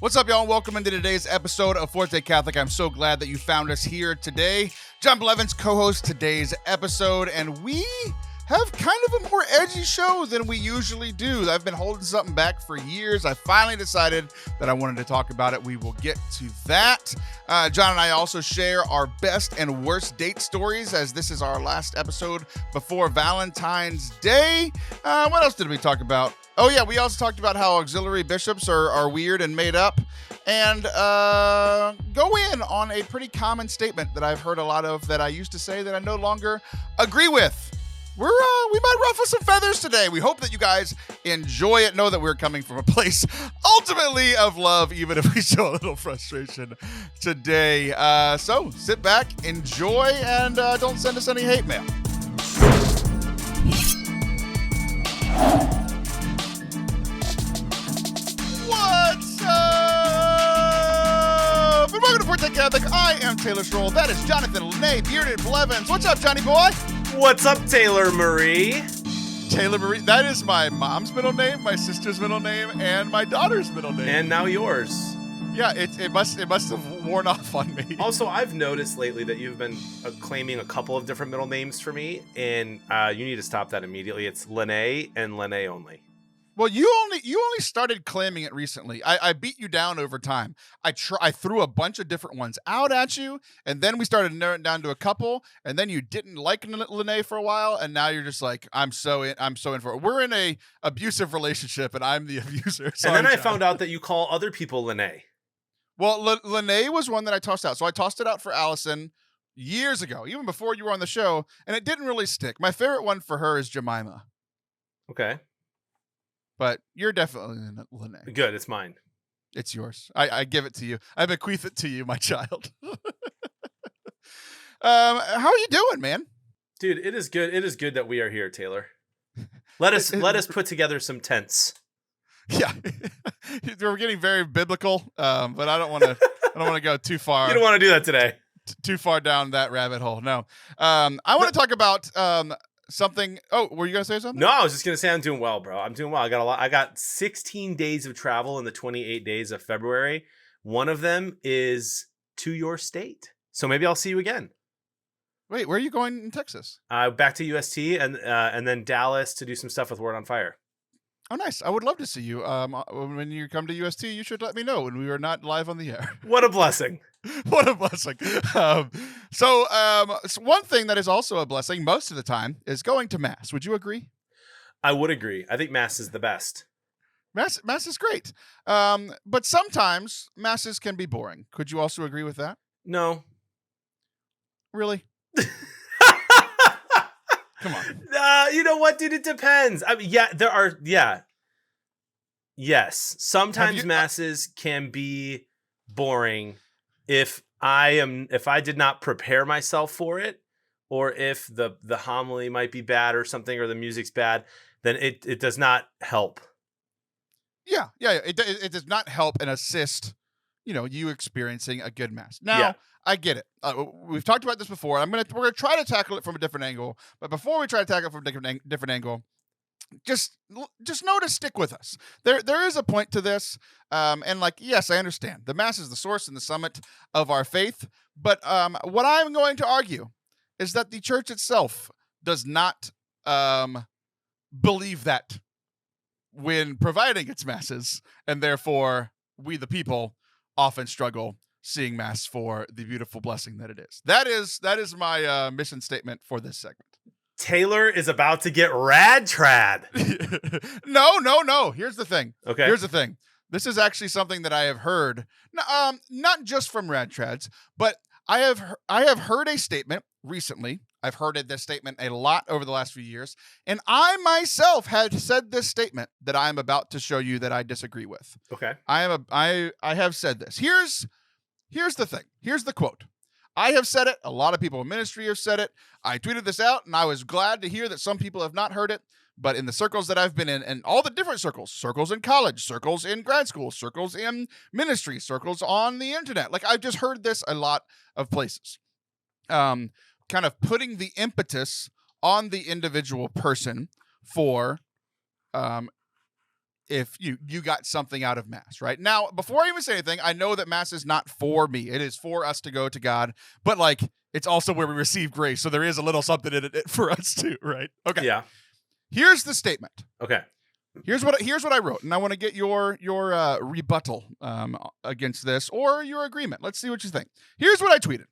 What's up, y'all, and welcome into today's episode of Forte Catholic. I'm so glad that you found us here today. Jon Blevins co-hosts today's episode, and we have kind of a more edgy show than we usually do. I've been holding something back for years. I finally decided that I wanted to talk about it. We will get to that. Jon and I also share our best and worst date stories, as this is our last episode before Valentine's Day. What else did we talk about? Oh, yeah, we also talked about how auxiliary bishops are weird and made up, and go in on a pretty common statement that I've heard a lot of that I used to say that I no longer agree with. We might ruffle some feathers today. We hope that you guys enjoy it. Know that we're coming from a place ultimately of love, even if we show a little frustration today. So sit back, enjoy, and don't send us any hate mail. What's up? And welcome to Forte Catholic. I am Taylor Stroll. That is Jonathan Lene, Bearded Blevins. What's up, Johnny boy? What's up, Taylor Marie? Taylor Marie. That is my mom's middle name, my sister's middle name, and my daughter's middle name. And now yours. Yeah, it must have worn off on me. Also, I've noticed lately that you've been claiming a couple of different middle names for me, and you need to stop that immediately. It's Lene and Lene only. Well, you only started claiming it recently. I beat you down over time. I threw a bunch of different ones out at you, and then we started narrowing down to a couple, and then you didn't like Lene for a while, and now you're just like, I'm so in for it. We're in a abusive relationship, and I'm the abuser. Sorry, and then I found out that you call other people Lene. Well, Lene was one that I tossed out. So I tossed it out for Allison years ago, even before you were on the show, and it didn't really stick. My favorite one for her is Jemima. Okay. But you're definitely Lene. Good, it's mine. It's yours. I give it to you. I bequeath it to you, my child. How are you doing, man? Dude, it is good. It is good that we are here, Taylor. Let us put together some tents. Yeah, we're getting very biblical, but I don't want to go too far. You don't want to do that today. Too far down that rabbit hole. No, I want to talk about something. Oh, were you gonna say something? No, I was just gonna say I'm doing well, bro. I'm doing well. I got a lot. I got 16 days of travel in the 28 days of February. One of them is to your state, so maybe I'll see you again. Wait, where are you going in Texas? Back to UST and then Dallas to do some stuff with Word on Fire. Oh, nice. I would love to see you. When you come to UST, you should let me know when we are not live on the air. What a blessing. What a blessing. So one thing that is also a blessing most of the time is going to Mass. Would you agree? I would agree. I think Mass is the best. Mass is great. But sometimes Masses can be boring. Could you also agree with that? No. Really? Come on. You know what, dude? It depends. I mean, yes. Sometimes Masses can be boring if I did not prepare myself for it, or if the homily might be bad or something, or the music's bad, then it does not help. Yeah. It does not help and assist, you experiencing a good Mass. Now, I get it. We've talked about this before. We're gonna try to tackle it from a different angle. But before we try to tackle it from a different angle, just know to stick with us. There is a point to this, and yes, I understand. The Mass is the source and the summit of our faith. But what I'm going to argue is that the Church itself does not believe that when providing its Masses, and therefore we, the people, often struggle seeing Mass for the beautiful blessing that it is. That is my mission statement for this segment. Taylor is about to get rad trad. No. Here's the thing. Okay. Here's the thing. This is actually something that I have heard, not just from rad trads, but I have heard a statement recently. I've heard this statement a lot over the last few years, and I myself had said this statement that I am about to show you that I disagree with. Okay. I have said this. Here's the thing. Here's the quote. I have said it. A lot of people in ministry have said it. I tweeted this out, and I was glad to hear that some people have not heard it. But in the circles that I've been in, and all the different circles in college, circles in grad school, circles in ministry, circles on the internet, I've just heard this a lot of places. Kind of putting the impetus on the individual person for if you got something out of Mass, right? Now, before I even say anything, I know that Mass is not for me. It is for us to go to God, but like it's also where we receive grace. So there is a little something in it for us too, right? Okay. Yeah. Here's the statement. Okay. Here's what I wrote, and I want to get your rebuttal against this or your agreement. Let's see what you think. Here's what I tweeted.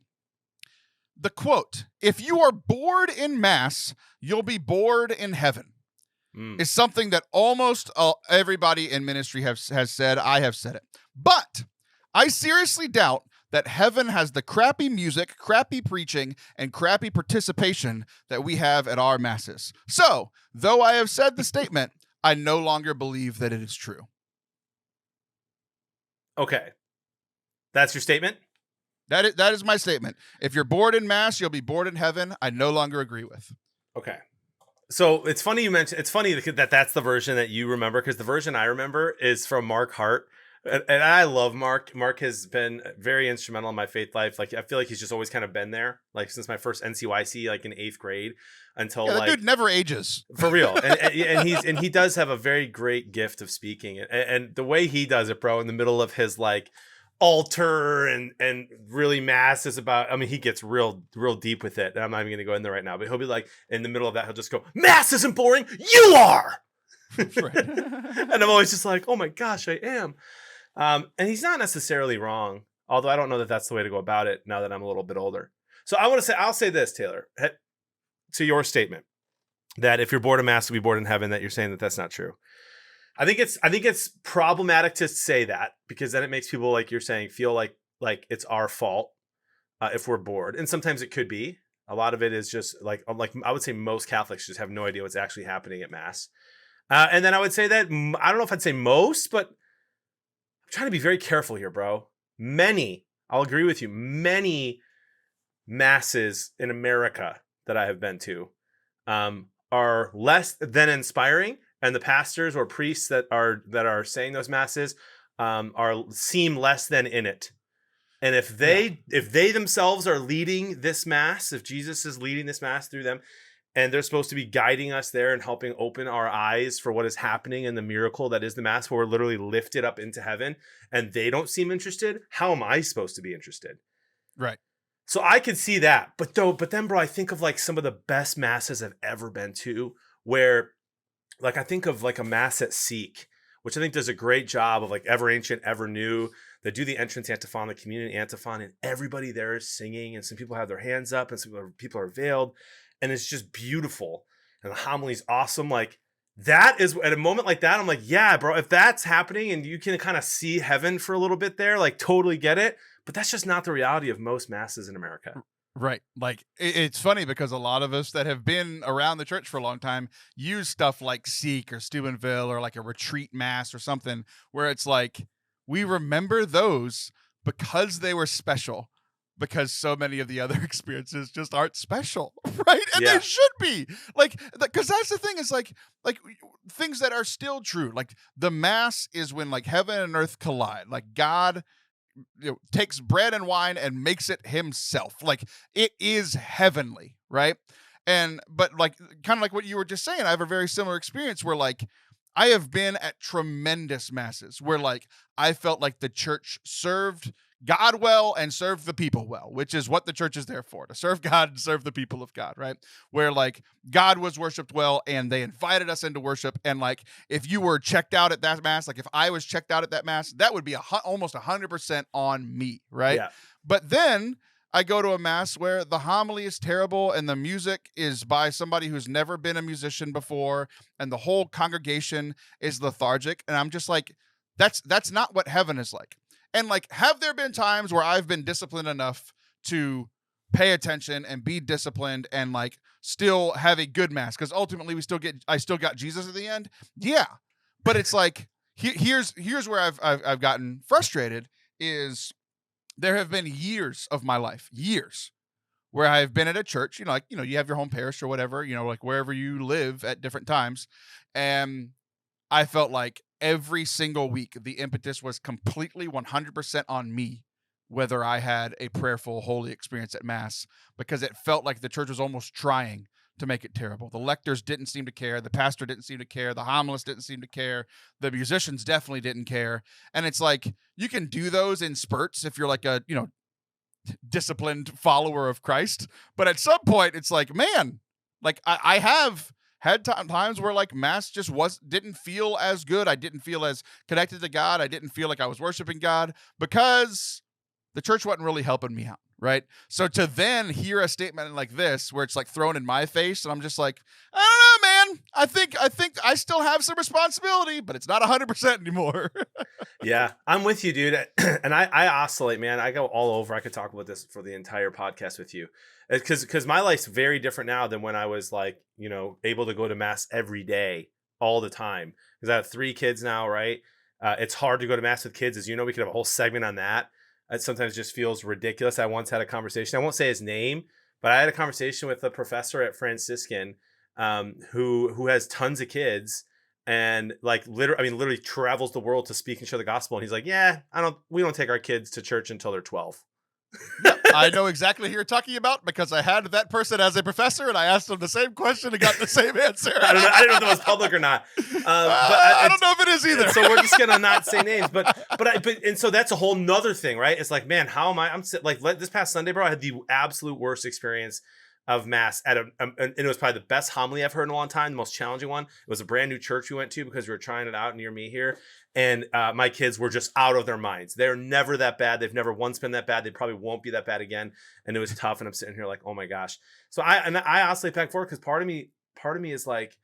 The quote, "If you are bored in Mass, you'll be bored in heaven," is something that almost everybody in ministry has said. I have said it. But I seriously doubt that heaven has the crappy music, crappy preaching, and crappy participation that we have at our Masses. So, though I have said the statement, I no longer believe that it is true. Okay. That's your statement? That is my statement. If you're bored in Mass, you'll be bored in heaven. I no longer agree with. Okay. So it's funny you mentioned, it's funny that that's the version that you remember, because the version I remember is from Mark Hart. And I love Mark. Mark has been very instrumental in my faith life. Like, I feel like he's just always kind of been there, like since my first NCYC, like in 8th grade, until that like dude never ages for real. And he does have a very great gift of speaking, and the way he does it, bro, in the middle of his like altar and really Mass is about, I mean, he gets real deep with it. And I'm not even going to go in there right now, but he'll be like, in the middle of that, he'll just go, "Mass isn't boring. You are." Right. And I'm always just like, oh my gosh, I am. And he's not necessarily wrong, although I don't know that that's the way to go about it now that I'm a little bit older. So I'll say this, Taylor, to your statement that if you're bored of Mass, you'll be bored in heaven, that you're saying that that's not true. I think it's problematic to say that, because then it makes people, like you're saying, feel like it's our fault if we're bored. And sometimes it could be. A lot of it is just like I would say most Catholics just have no idea what's actually happening at Mass. And then I would say that, I don't know if I'd say most, but I'm trying to be very careful here, bro. I'll agree with you, many Masses in America that I have been to are less than inspiring. And the pastors or priests that are saying those Masses seem less than in it. And if they themselves are leading this Mass, if Jesus is leading this Mass through them, and they're supposed to be guiding us there and helping open our eyes for what is happening in the miracle that is the Mass, where we're literally lifted up into heaven, and they don't seem interested, how am I supposed to be interested? Right. So I could see that. But then, bro, I think of like some of the best Masses I've ever been to, where like I think of like a Mass at Seek, which I think does a great job of like Ever Ancient, Ever New. They do the entrance antiphon, the communion antiphon, and everybody there is singing, and some people have their hands up, and some people are veiled, and it's just beautiful. And the homily's awesome. Like, that is, at a moment like that, I'm like, yeah, bro, if that's happening and you can kind of see heaven for a little bit there, like totally get it. But that's just not the reality of most Masses in America. Right. Like, it's funny because a lot of us that have been around the church for a long time use stuff like Seek or Steubenville or like a retreat Mass or something, where it's like, we remember those because they were special, because so many of the other experiences just aren't special, right? And they should be. Like, because that's the thing, is like things that are still true. Like, the Mass is when like heaven and earth collide. Like, God takes bread and wine and makes it himself. Like, it is heavenly, right? But like, kind of like what you were just saying, I have a very similar experience where like I have been at tremendous Masses where like I felt like the church served God well and serve the people well, which is what the church is there for, to serve God and serve the people of God, right? Where like God was worshiped well and they invited us into worship. And like, if you were checked out at that Mass, like if I was checked out at that Mass, that would be almost 100% on me, right? Yeah. But then I go to a Mass where the homily is terrible and the music is by somebody who's never been a musician before, and the whole congregation is lethargic. And I'm just like, that's not what heaven is like. And like, have there been times where I've been disciplined enough to pay attention and be disciplined and like still have a good Mass? Because ultimately I still got Jesus at the end. Yeah. But it's like, here's where I've gotten frustrated is there have been years of my life, where I've been at a church, you have your home parish or whatever, like wherever you live at different times. And I felt like every single week, the impetus was completely 100% on me, whether I had a prayerful, holy experience at Mass, because it felt like the church was almost trying to make it terrible. The lectors didn't seem to care. The pastor didn't seem to care. The homilist didn't seem to care. The musicians definitely didn't care. And it's like, you can do those in spurts if you're like a, disciplined follower of Christ. But at some point it's like, man, like I have had times where like mass just didn't feel as good. I didn't feel as connected to God. I didn't feel like I was worshiping God because the church wasn't really helping me out. Right. So to then hear a statement like this, where it's like thrown in my face, and I'm just like, I don't know, man. I think I still have some responsibility, but it's not 100% anymore. Yeah, I'm with you, dude. And I oscillate, man. I go all over. I could talk about this for the entire podcast with you, because my life's very different now than when I was like, able to go to mass every day, all the time. Because I have 3 kids now, right? It's hard to go to mass with kids, as you know. We could have a whole segment on that. It sometimes just feels ridiculous. I once had a conversation. I won't say his name, but I had a conversation with a professor at Franciscan who has tons of kids and like literally travels the world to speak and share the gospel. And he's like, yeah, we don't take our kids to church until they're 12. Yep, I know exactly who you're talking about because I had that person as a professor and I asked him the same question and got the same answer. I didn't know if that was public or not. But I don't know if it is either. So we're just gonna not say names, but and so that's a whole nother thing, right? It's like, man, how am I? This past Sunday, bro, I had the absolute worst experience of mass and it was probably the best homily I've heard in a long time, the most challenging one. It was a brand new church we went to because we were trying it out near me here. And my kids were just out of their minds. They're never that bad. They've never once been that bad. They probably won't be that bad again. And it was tough. And I'm sitting here like, oh my gosh. So I oscillate back and forth because part of me is like,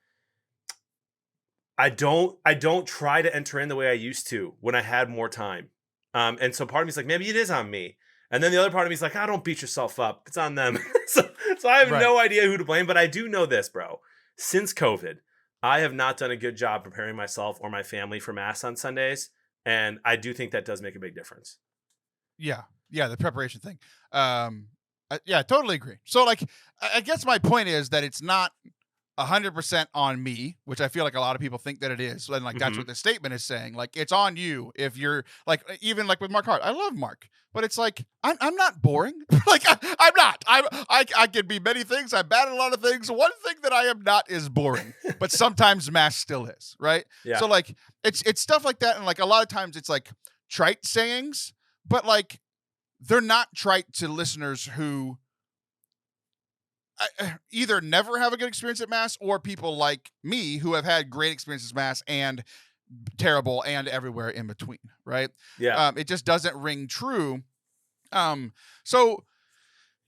I don't try to enter in the way I used to when I had more time. And so part of me is like, maybe it is on me. And then the other part of me is like, don't beat yourself up. It's on them. so I have no idea who to blame, but I do know this, bro. Since COVID, I have not done a good job preparing myself or my family for mass on Sundays. And I do think that does make a big difference. Yeah. Yeah. The preparation thing. Yeah, totally agree. So like, I guess my point is that it's not 100% on me, which I feel like a lot of people think that it is. And like, that's what the statement is saying. Like, it's on you if you're like, even like with Mark Hart, I love Mark, but it's like, I'm not boring. Like, I'm not. I can be many things. I'm bad at a lot of things. One thing that I am not is boring, but sometimes mass still is, right? Yeah. So like, it's stuff like that. And like, a lot of times it's like trite sayings, but like, they're not trite to listeners who either never have a good experience at mass or people like me who have had great experiences at mass and terrible and everywhere in between, right? Yeah. It just doesn't ring true. So,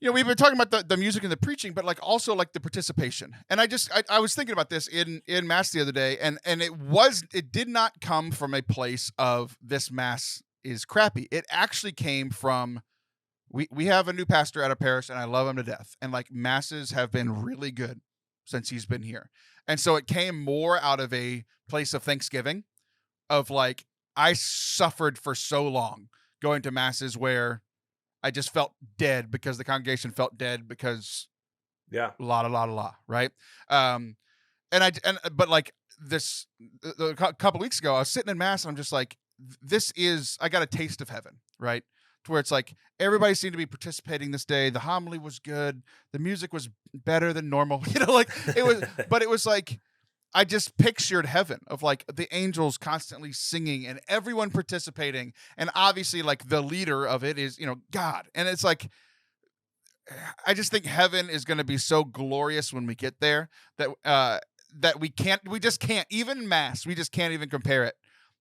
we've been talking about the music and the preaching, but like also like the participation. And I was thinking about this in mass the other day, and it did not come from a place of this mass is crappy. It actually came from, we have a new pastor at our parish and I love him to death. And like masses have been really good since he's been here. And so it came more out of a place of thanksgiving of like, I suffered for so long going to masses where I just felt dead because the congregation felt dead because la, right? But like this, a couple weeks ago, I was sitting in mass and I'm just like, I got a taste of heaven, right? To where it's like everybody seemed to be participating this day. The homily was good. The music was better than normal. Like it was, but it was like, I just pictured heaven of like the angels constantly singing and everyone participating. And obviously like the leader of it is, God. And it's like, I just think heaven is going to be so glorious when we get there that we just can't even mass. We just can't even compare it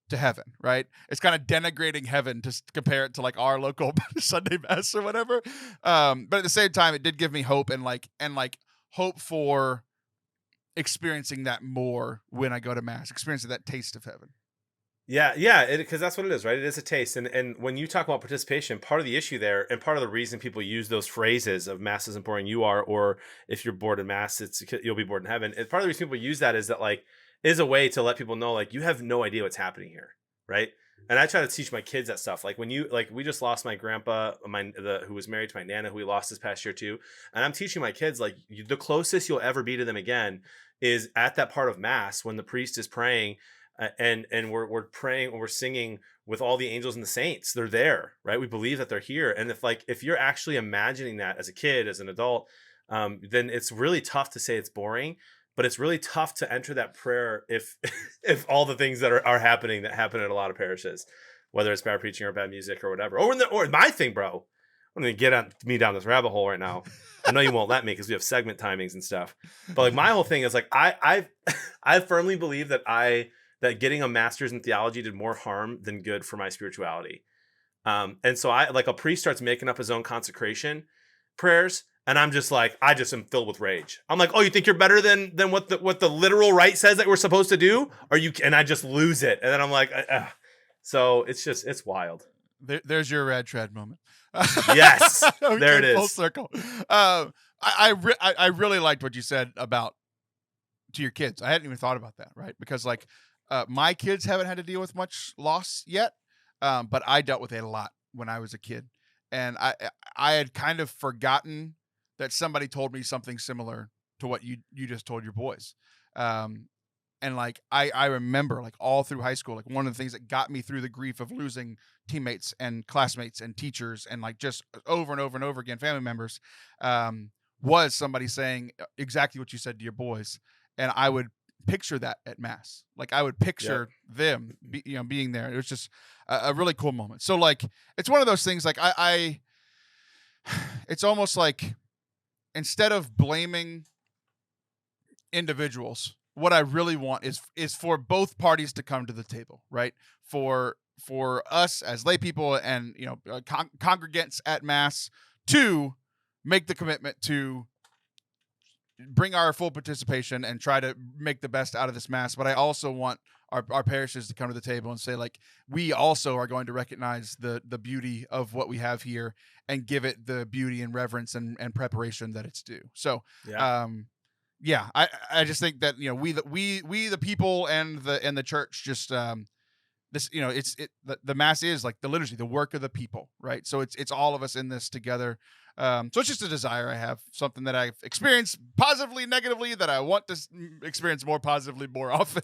to heaven, right? It's kind of denigrating heaven to compare it to like our local Sunday mass or whatever. But at the same time, it did give me hope and hope for experiencing that more when I go to mass, experiencing that taste of heaven. Yeah, because that's what it is, right? It is a taste. And when you talk about participation, part of the issue there, and part of the reason people use those phrases of mass isn't boring, you are, or if you're bored in mass, you'll be bored in heaven. And part of the reason people use that is that like, is a way to let people know, like, you have no idea what's happening here, right? And I try to teach my kids that stuff. Like we just lost my grandpa, who was married to my nana, who we lost this past year too. And I'm teaching my kids, like, the closest you'll ever be to them again is at that part of mass when the priest is praying, and we're praying, or we're singing with all the angels and the saints. They're there, right? We believe that they're here. And if you're actually imagining that as a kid, as an adult, then it's really tough to say it's boring. But it's really tough to enter that prayer if if all the things that are happening that happen at a lot of parishes, whether it's bad preaching or bad music or whatever. Or my thing, bro. I'm gonna get on me down this rabbit hole right now. I know you won't let me because we have segment timings and stuff. But like my whole thing is like I firmly believe that getting a master's in theology did more harm than good for my spirituality. And so I like a priest starts making up his own consecration prayers. And I'm just like, I just am filled with rage. I'm like, oh, you think you're better than what the literal rite says that we're supposed to do? And I just lose it. And then I'm like, so it's wild. There's your red tread moment. Yes, there it is. Full circle. I really liked what you said about to your kids. I hadn't even thought about that, right? Because like my kids haven't had to deal with much loss yet, but I dealt with it a lot when I was a kid, and I had kind of forgotten that somebody told me something similar to what you just told your boys. And like, I remember like all through high school, like one of the things that got me through the grief of losing teammates and classmates and teachers and like just over and over and over again, family members, was somebody saying exactly what you said to your boys. And I would picture that at mass. Like I would picture them, being there. It was just a really cool moment. So like, it's one of those things like it's almost like, instead of blaming individuals, what I really want is for both parties to come to the table, right? For us as lay people and congregants at mass to make the commitment to bring our full participation and try to make the best out of this mass. But I also want our parishes to come to the table and say, like, we also are going to recognize the beauty of what we have here and give it the beauty and reverence and preparation that it's due. So, I just think that, we the people and the church just, this, the mass is like the liturgy, the work of the people, right? So it's all of us in this together. So it's just a desire I have, something that I've experienced positively, negatively, that I want to experience more positively more often.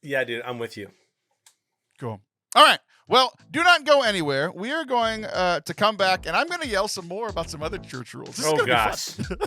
Yeah, dude, I'm with you. Cool. All right. Well, do not go anywhere. We are going to come back, and I'm going to yell some more about some other church rules. This is gonna gosh. Be fun.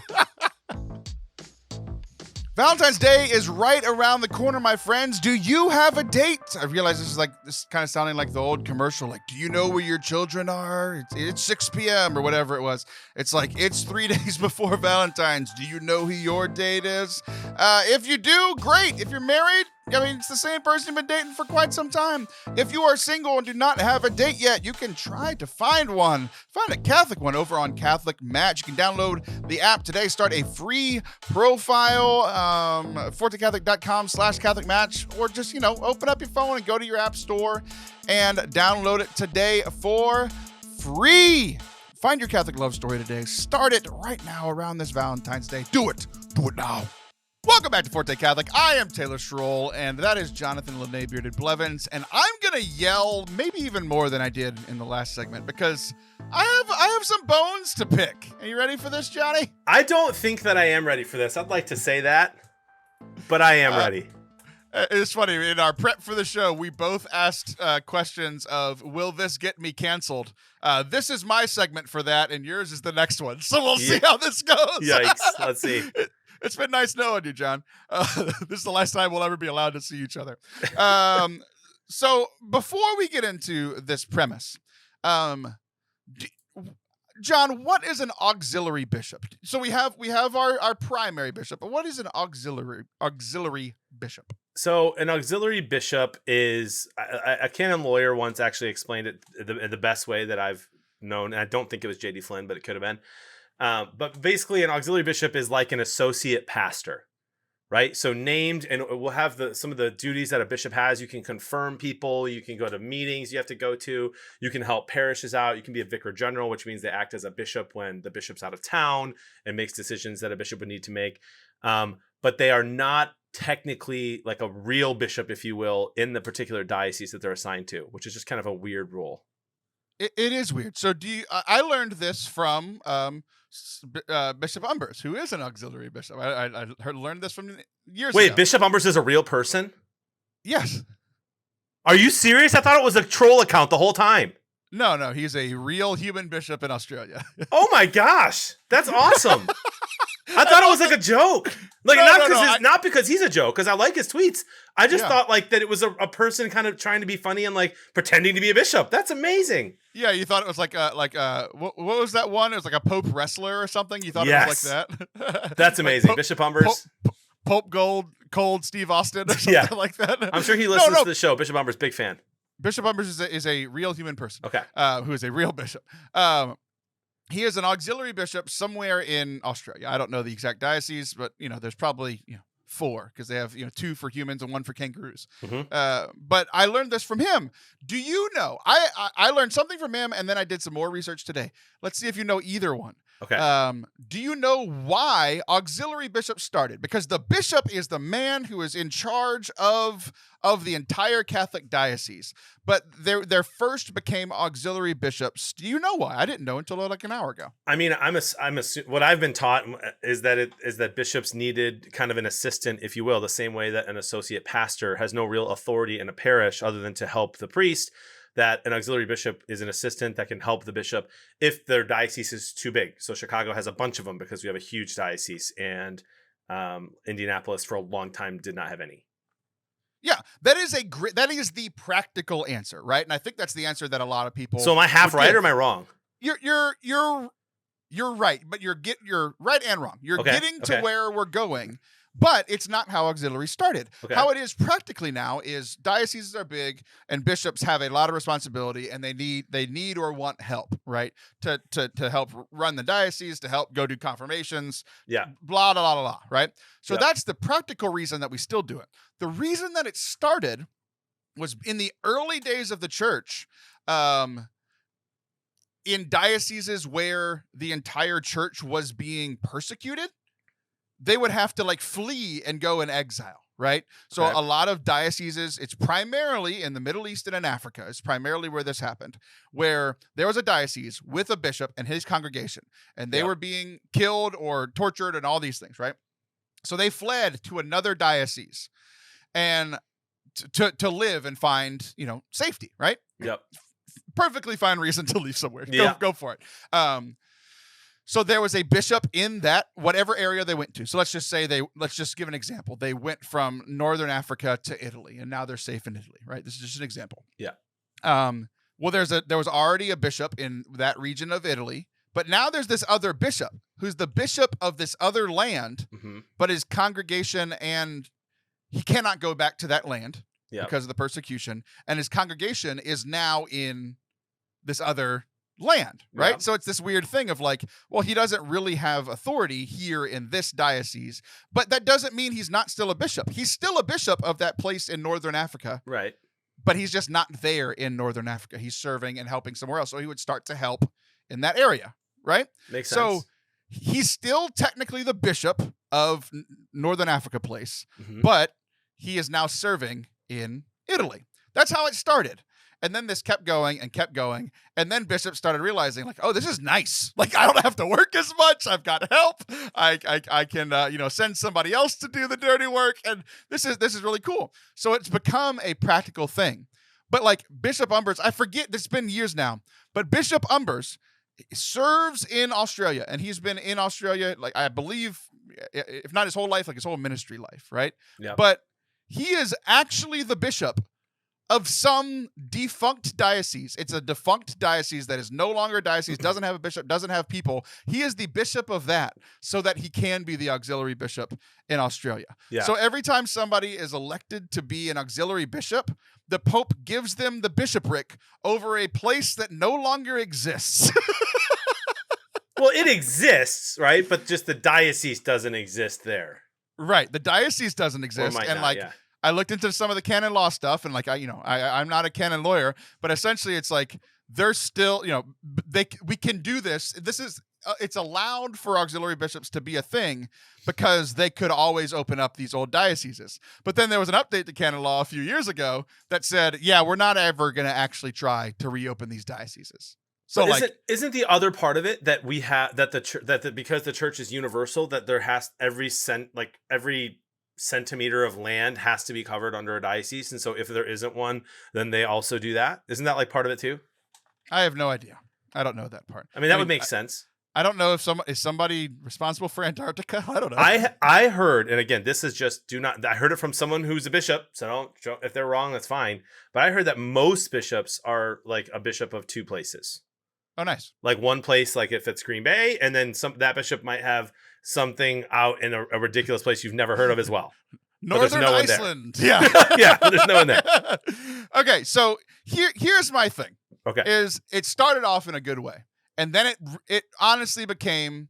Valentine's Day is right around the corner, my friends. Do you have a date? I realize this kind of sounding like the old commercial. Like, do you know where your children are? It's 6 p.m. or whatever it was. It's like, it's 3 days before Valentine's. Do you know who your date is? If you do, great. If you're married, it's the same person you've been dating for quite some time. If you are single and do not have a date yet, you can try to find one. Find a Catholic one over on Catholic Match. You can download the app today. Start a free profile, fortecatholic.com/Catholic Match, or just, open up your phone and go to your app store and download it today for free. Find your Catholic love story today. Start it right now around this Valentine's Day. Do it. Do it now. Welcome back to Forte Catholic. I am Taylor Schroll, and that is Jonathan Lene Bearded Blevins, and I'm going to yell maybe even more than I did in the last segment because I have some bones to pick. Are you ready for this, Johnny? I don't think that I am ready for this. I'd like to say that, but I am ready. It's funny. In our prep for the show, we both asked questions of, will this get me canceled? This is my segment for that, and yours is the next one. So we'll see how this goes. Yikes. Let's see. It's been nice knowing you, John. This is the last time we'll ever be allowed to see each other. So before we get into this premise, John, what is an auxiliary bishop? So we have our primary bishop, but what is an auxiliary bishop? So an auxiliary bishop is a canon lawyer once actually explained it the best way that I've known. And I don't think it was J.D. Flynn, but it could have been. But basically an auxiliary bishop is like an associate pastor, right? So named, and we'll have some of the duties that a bishop has. You can confirm people, you can go to meetings you have to go to, you can help parishes out, you can be a vicar general, which means they act as a bishop when the bishop's out of town and makes decisions that a bishop would need to make. But they are not technically like a real bishop, if you will, in the particular diocese that they're assigned to, which is just kind of a weird rule. It is weird. So I learned this from Bishop Umbers, who is an auxiliary bishop. I learned this from years ago. Wait, Bishop Umbers is a real person? Yes. Are you serious? I thought it was a troll account the whole time. No, he's a real human bishop in Australia. Oh my gosh, that's awesome. I thought it was like a joke. Like not because he's a joke, because I like his tweets. I just thought like that it was a person kind of trying to be funny and like pretending to be a bishop. That's amazing. Yeah, you thought it was like what was that one? It was like a Pope wrestler or something. You thought it was like that. That's amazing. Like Bishop Umbers. Pope Cold Steve Austin or something like that. I'm sure he listens to the show. Bishop Umbers, big fan. Bishop Umbers is a real human person. Okay. Who is a real bishop. He is an auxiliary bishop somewhere in Australia. I don't know the exact diocese, but there's probably 4, because they have 2 for humans and 1 for kangaroos. Mm-hmm. But I learned this from him. Do you know? I learned something from him, and then I did some more research today. Let's see if you know either one. Okay. Do you know why auxiliary bishops started? Because the bishop is the man who is in charge of the entire Catholic diocese. But their first became auxiliary bishops. Do you know why? I didn't know until like an hour ago. I mean, what I've been taught is that bishops needed kind of an assistant, if you will, the same way that an associate pastor has no real authority in a parish other than to help the priest. That an auxiliary bishop is an assistant that can help the bishop if their diocese is too big. So Chicago has a bunch of them because we have a huge diocese, and Indianapolis for a long time did not have any. Yeah, that is the practical answer, right? And I think that's the answer that a lot of people. So am I half right or am I wrong? You're right, but you're right and wrong. You're getting to where we're going. But it's not how auxiliary started. Okay. How it is practically now is dioceses are big and bishops have a lot of responsibility, and they need or want help, right? To help run the diocese, to help go do confirmations, blah, blah, blah, blah, right? So that's the practical reason that we still do it. The reason that it started was in the early days of the church, in dioceses where the entire church was being persecuted. They would have to like flee and go in exile, right? So a lot of dioceses, it's primarily in the Middle East and in Africa, is primarily where this happened, where there was a diocese with a bishop and his congregation, and they were being killed or tortured and all these things, right? So they fled to another diocese and to live and find, safety, right? Yep. Perfectly fine reason to leave somewhere. Go for it. So there was a bishop in that whatever area they went to. So let's just give an example. They went from Northern Africa to Italy, and now they're safe in Italy, right? This is just an example. Yeah. Well, there was already a bishop in that region of Italy, but now there's this other bishop who's the bishop of this other land, but his congregation, and he cannot go back to that land because of the persecution, and his congregation is now in this other land, right? So it's this weird thing of like, well, he doesn't really have authority here in this diocese, but that doesn't mean he's not still a bishop. He's still a bishop of that place in Northern Africa. Right. But he's just not there in Northern Africa. He's serving and helping somewhere else. So he would start to help in that area, right? Makes sense. So he's still technically the bishop of Northern Africa place, but he is now serving in Italy. That's how it started. And then this kept going. And then bishops started realizing like, oh, this is nice. Like, I don't have to work as much. I've got help. I can, send somebody else to do the dirty work. And this is really cool. So it's become a practical thing. But like Bishop Umbers, I forget, it's been years now, but Bishop Umbers serves in Australia. And he's been in Australia, like I believe, if not his whole life, like his whole ministry life, right? Yeah. But he is actually the bishop of some defunct diocese. It's a defunct diocese that is no longer a diocese, doesn't have a bishop, doesn't have people. He is the bishop of that so that he can be the auxiliary bishop in Australia. Yeah. So every time somebody is elected to be an auxiliary bishop, the Pope gives them the bishopric over a place that no longer exists. Well, it exists, right? But just the diocese doesn't exist there. Right. The diocese doesn't exist. And I looked into some of the canon law stuff, and like I'm not a canon lawyer, but essentially it's like they're still, we can do this. This is it's allowed for auxiliary bishops to be a thing because they could always open up these old dioceses. But then there was an update to canon law a few years ago that said, yeah, we're not ever going to actually try to reopen these dioceses. So isn't the other part of it that we have that because the church is universal, that there has every centimeter of land has to be covered under a diocese, and so if there isn't one, then they also do that. Isn't that like part of it too? I have no idea. I don't know that part. I mean, that would make sense. I don't know if somebody responsible for Antarctica. I don't know. I heard, and again, this is just I heard it from someone who's a bishop, so don't, if they're wrong, that's fine. But I heard that most bishops are like a bishop of two places. Oh, nice. Like one place, like if it's Green Bay, and then that bishop might have something out in a ridiculous place you've never heard of as well. Northern Iceland. Yeah. Yeah, there's no one there. Okay, so here's my thing. Okay. Is it started off in a good way. And then it honestly became,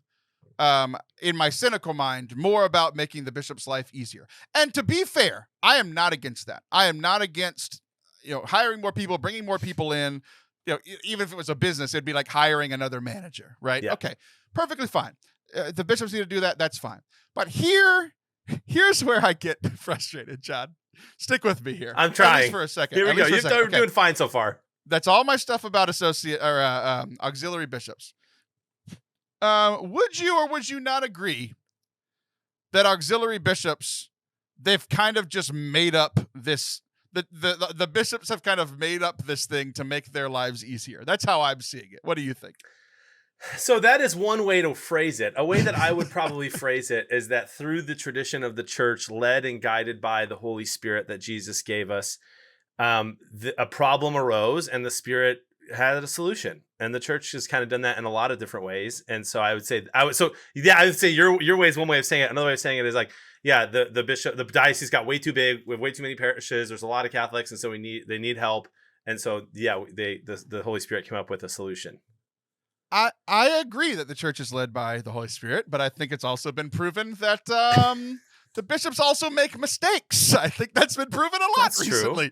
in my cynical mind, more about making the bishop's life easier. And to be fair, I am not against that. I am not against, hiring more people, bringing more people in. Even if it was a business, it'd be like hiring another manager, right? Yeah. Okay, perfectly fine. The bishops need to do that. That's fine. But here's where I get frustrated, John. Stick with me here. I'm trying. At least for a second. Here we go. You're doing fine so far. That's all my stuff about auxiliary bishops. Would you or would you not agree that auxiliary bishops, they've kind of just made up this, the bishops have kind of made up this thing to make their lives easier? That's how I'm seeing it. What do you think? So that is one way to phrase it. A way that I would probably phrase it is that through the tradition of the church, led and guided by the Holy Spirit that Jesus gave us, a problem arose and the Spirit had a solution, and the church has kind of done that in a lot of different ways. And so I would say your way is one way of saying it. Another way of saying it is like, yeah, the diocese got way too big. We have way too many parishes. There's a lot of Catholics, and so they need help. And so, yeah, the Holy Spirit came up with a solution. I agree that the church is led by the Holy Spirit, but I think it's also been proven that the bishops also make mistakes. I think that's been proven a lot recently.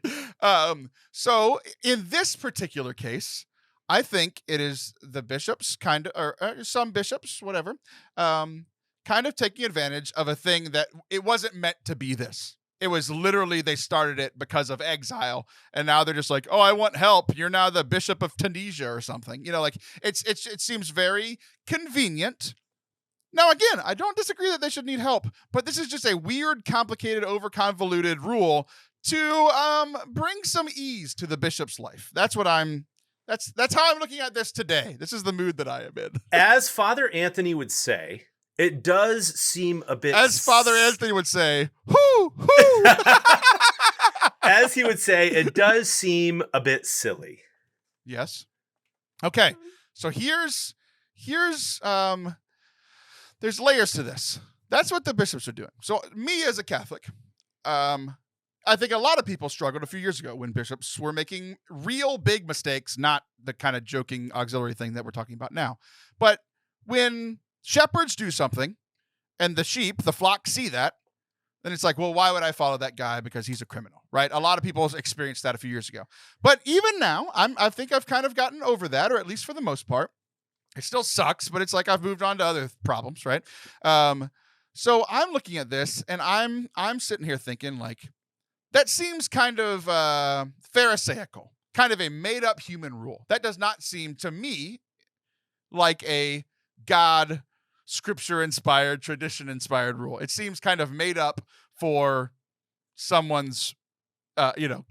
So in this particular case, I think it is the bishops or some bishops, whatever, kind of taking advantage of a thing that it wasn't meant to be this. It was literally, they started it because of exile, and now they're just like, oh, I want help. You're now the bishop of Tunisia or something. It seems very convenient. Now, again, I don't disagree that they should need help, but this is just a weird, complicated, over-convoluted rule to bring some ease to the bishop's life. That's how I'm looking at this today. This is the mood that I am in. As Father Anthony would say, it does seem a bit... As Father Anthony would say, hoo, hoo. As he would say, it does seem a bit silly. Yes. Okay. So there's layers to this. That's what the bishops are doing. So me as a Catholic, I think a lot of people struggled a few years ago when bishops were making real big mistakes, not the kind of joking auxiliary thing that we're talking about now. But when shepherds do something and the flock see that, then it's like, well, why would I follow that guy because he's a criminal, right? A lot of people experienced that a few years ago. But even now, I think I've kind of gotten over that, or at least for the most part. It still sucks, but it's like I've moved on to other problems, right? So I'm looking at this, and I'm sitting here thinking, like, that seems kind of Pharisaical, kind of a made-up human rule. That does not seem to me like a God, Scripture-inspired, tradition-inspired rule. It seems kind of made up for someone's,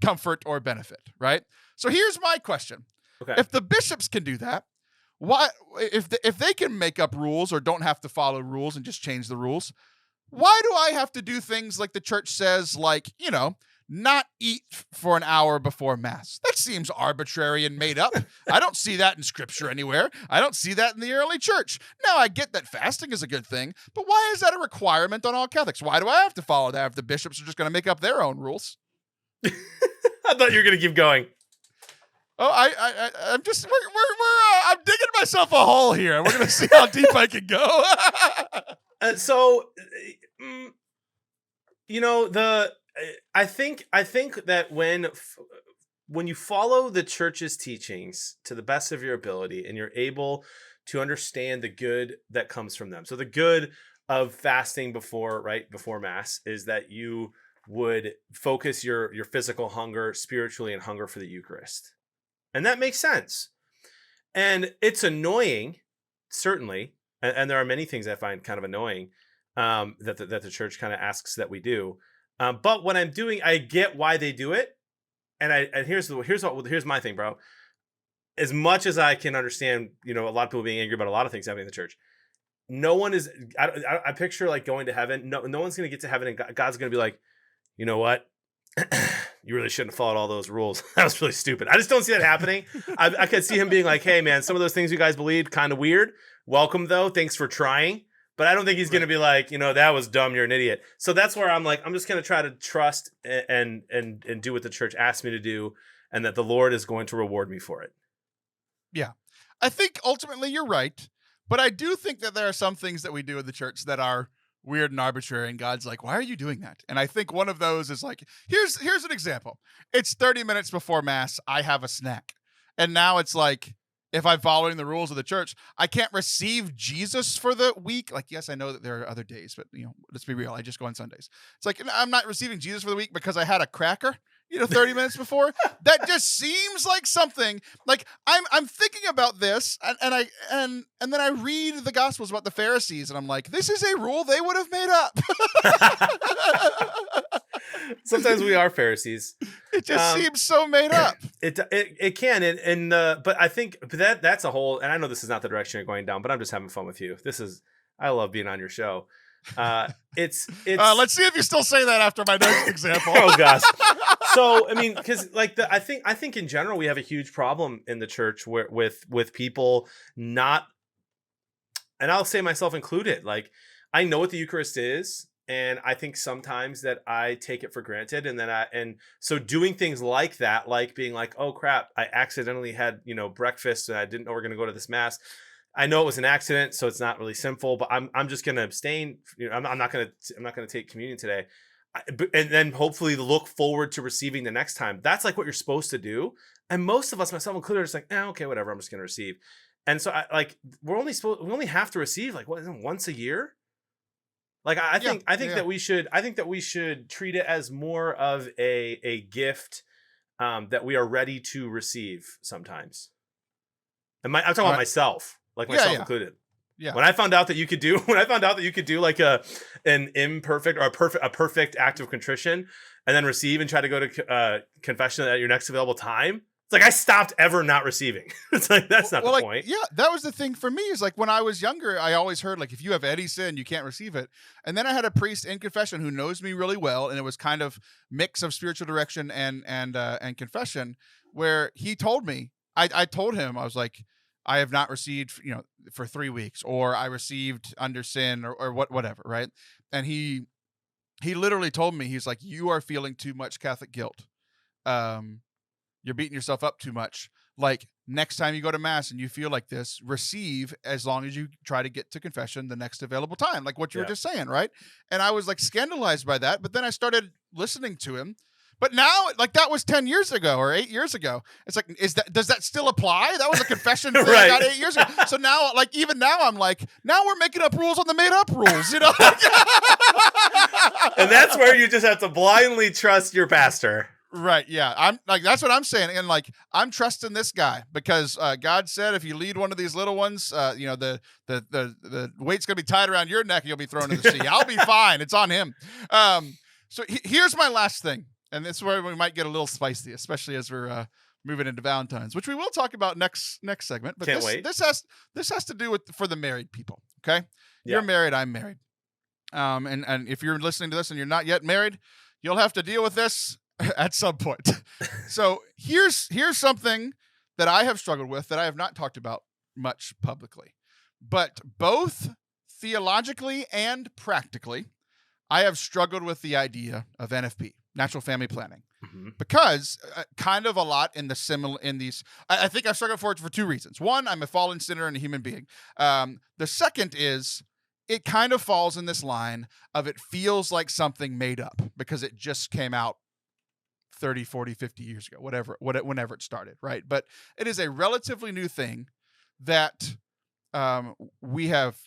comfort or benefit, right? So here's my question: Okay. If the bishops can do that, why, if they can make up rules or don't have to follow rules and just change the rules, why do I have to do things like the church says, like, not eat for an hour before Mass? That seems arbitrary and made up. I don't see that in Scripture anywhere. I don't see that in the early church. Now, I get that fasting is a good thing, but why is that a requirement on all Catholics? Why do I have to follow that if the bishops are just going to make up their own rules? I thought you were going to keep going. Oh, I'm just I'm digging myself a hole here. We're gonna see how deep I can go. I think that when you follow the church's teachings to the best of your ability, and you're able to understand the good that comes from them. So the good of fasting before Mass is that you would focus your physical hunger spiritually and hunger for the Eucharist. And that makes sense. And it's annoying, certainly. And there are many things I find kind of annoying that the church kind of asks that we do. But when I'm doing, I get why they do it. And here's my thing, bro. as much as I can understand, a lot of people being angry about a lot of things happening in the church, no one is, I picture like going to heaven. No one's going to get to heaven and God's going to be like, you know what? You really shouldn't have followed all those rules. That was really stupid. I just don't see that happening. I could see him being like, hey man, some of those things you guys believed, kind of weird. Welcome though. Thanks for trying. But I don't think he's going to be like, that was dumb. You're an idiot. So that's where I'm like, I'm just going to try to trust and do what the church asked me to do, and that the Lord is going to reward me for it. Yeah. I think ultimately you're right. But I do think that there are some things that we do in the church that are weird and arbitrary, and God's like, why are you doing that? And I think one of those is like, here's an example. It's 30 minutes before Mass. I have a snack. And now it's like, if I'm following the rules of the church, I can't receive Jesus for the week. Like, yes, I know that there are other days, but let's be real. I just go on Sundays. It's like, I'm not receiving Jesus for the week because I had a cracker, 30 minutes before. That just seems like something. Like I'm thinking about this, and then I read the Gospels about the Pharisees, and I'm like, this is a rule they would have made up. Sometimes we are Pharisees. It just seems so made up. It can, but I think that's a whole. And I know this is not the direction you're going down, but I'm just having fun with you. I love being on your show. It's let's see if you still say that after my next example. Oh gosh. So I mean, because like I think in general we have a huge problem in the church with people not, and I'll say myself included. Like, I know what the Eucharist is, and I think sometimes that I take it for granted, and so doing things like that, like being like, oh crap, I accidentally had breakfast and I didn't know we're going to go to this Mass. I know it was an accident, so it's not really sinful, but I'm just going to abstain. I'm not going to take communion today, and then hopefully look forward to receiving the next time. That's like what you're supposed to do. And most of us, myself included, are just like, okay, whatever. I'm just going to receive. And so we only have to receive like once a year. Like I think that we should treat it as more of a gift that we are ready to receive sometimes. And I'm talking about myself. Like myself included. Yeah. When I found out that you could do like an imperfect or a perfect act of contrition and then receive and try to go to confession at your next available time, it's like I stopped ever not receiving. It's like that's not the point. Yeah, that was the thing for me. Is like when I was younger, I always heard like if you have any sin, you can't receive it. And then I had a priest in confession who knows me really well, and it was kind of mix of spiritual direction and confession, where he told me, I told him, I was like, I have not received, for 3 weeks, or I received under sin or whatever. Right. And he literally told me, he's like, you are feeling too much Catholic guilt. You're beating yourself up too much. Like next time you go to Mass and you feel like this, receive as long as you try to get to confession the next available time. Like what you were just saying. Right. And I was like scandalized by that, but then I started listening to him. But now, like that was 10 years ago or 8 years ago. It's like, does that still apply? That was a confession thing I got 8 years ago. So now, like even now, I'm like, now we're making up rules on the made up rules, And that's where you just have to blindly trust your pastor. Right. Yeah. I'm like, that's what I'm saying. And like, I'm trusting this guy because God said, if you lead one of these little ones, the weight's going to be tied around your neck and you'll be thrown in the sea. I'll be fine. It's on him. So here's my last thing. And this is where we might get a little spicy, especially as we're moving into Valentine's, which we will talk about next segment. But Can't wait. This has to do with for the married people. Okay, You're married, I'm married, and if you're listening to this and you're not yet married, you'll have to deal with this at some point. So here's something that I have struggled with that I have not talked about much publicly, but both theologically and practically, I have struggled with the idea of NFP. Natural family planning, because kind of a lot in these. I think I've struggled for it for two reasons. One, I'm a fallen sinner and a human being. The second is it kind of falls in this line of it feels like something made up because it just came out 30, 40, 50 years ago, whenever it started, right? But it is a relatively new thing that we have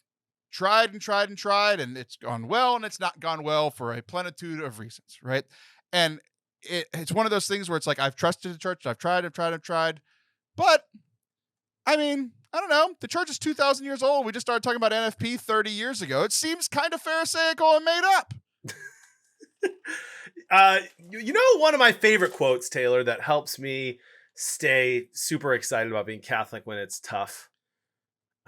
tried, and it's gone well, and it's not gone well for a plenitude of reasons, right? And it's one of those things where it's like, I've trusted the church, I've tried. But, I mean, I don't know. The church is 2,000 years old. We just started talking about NFP 30 years ago. It seems kind of Pharisaical and made up. One of my favorite quotes, Taylor, that helps me stay super excited about being Catholic when it's tough.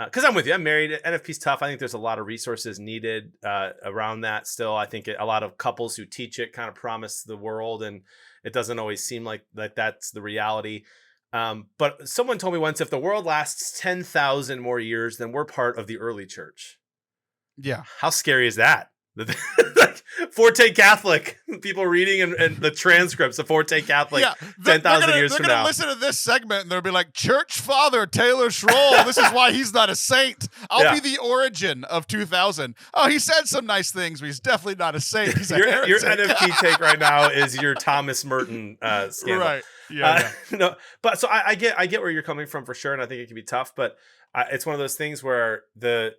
Because I'm with you. I'm married. NFP's tough. I think there's a lot of resources needed around that still. I think a lot of couples who teach it kind of promise the world, and it doesn't always seem like that's the reality. But someone told me once, if the world lasts 10,000 more years, then we're part of the early church. Yeah. How scary is that? Like Forte Catholic, people reading and the transcripts of Forte Catholic 10,000 years from now. They're going to listen to this segment and they'll be like, Church Father Taylor Schroll, this is why he's not a saint. I'll be the origin of 2000. Oh, he said some nice things, but he's definitely not a saint. He's your NFT take right now is your Thomas Merton scandal. Right. Yeah. No, but so I get where you're coming from for sure, and I think it can be tough, but it's one of those things where the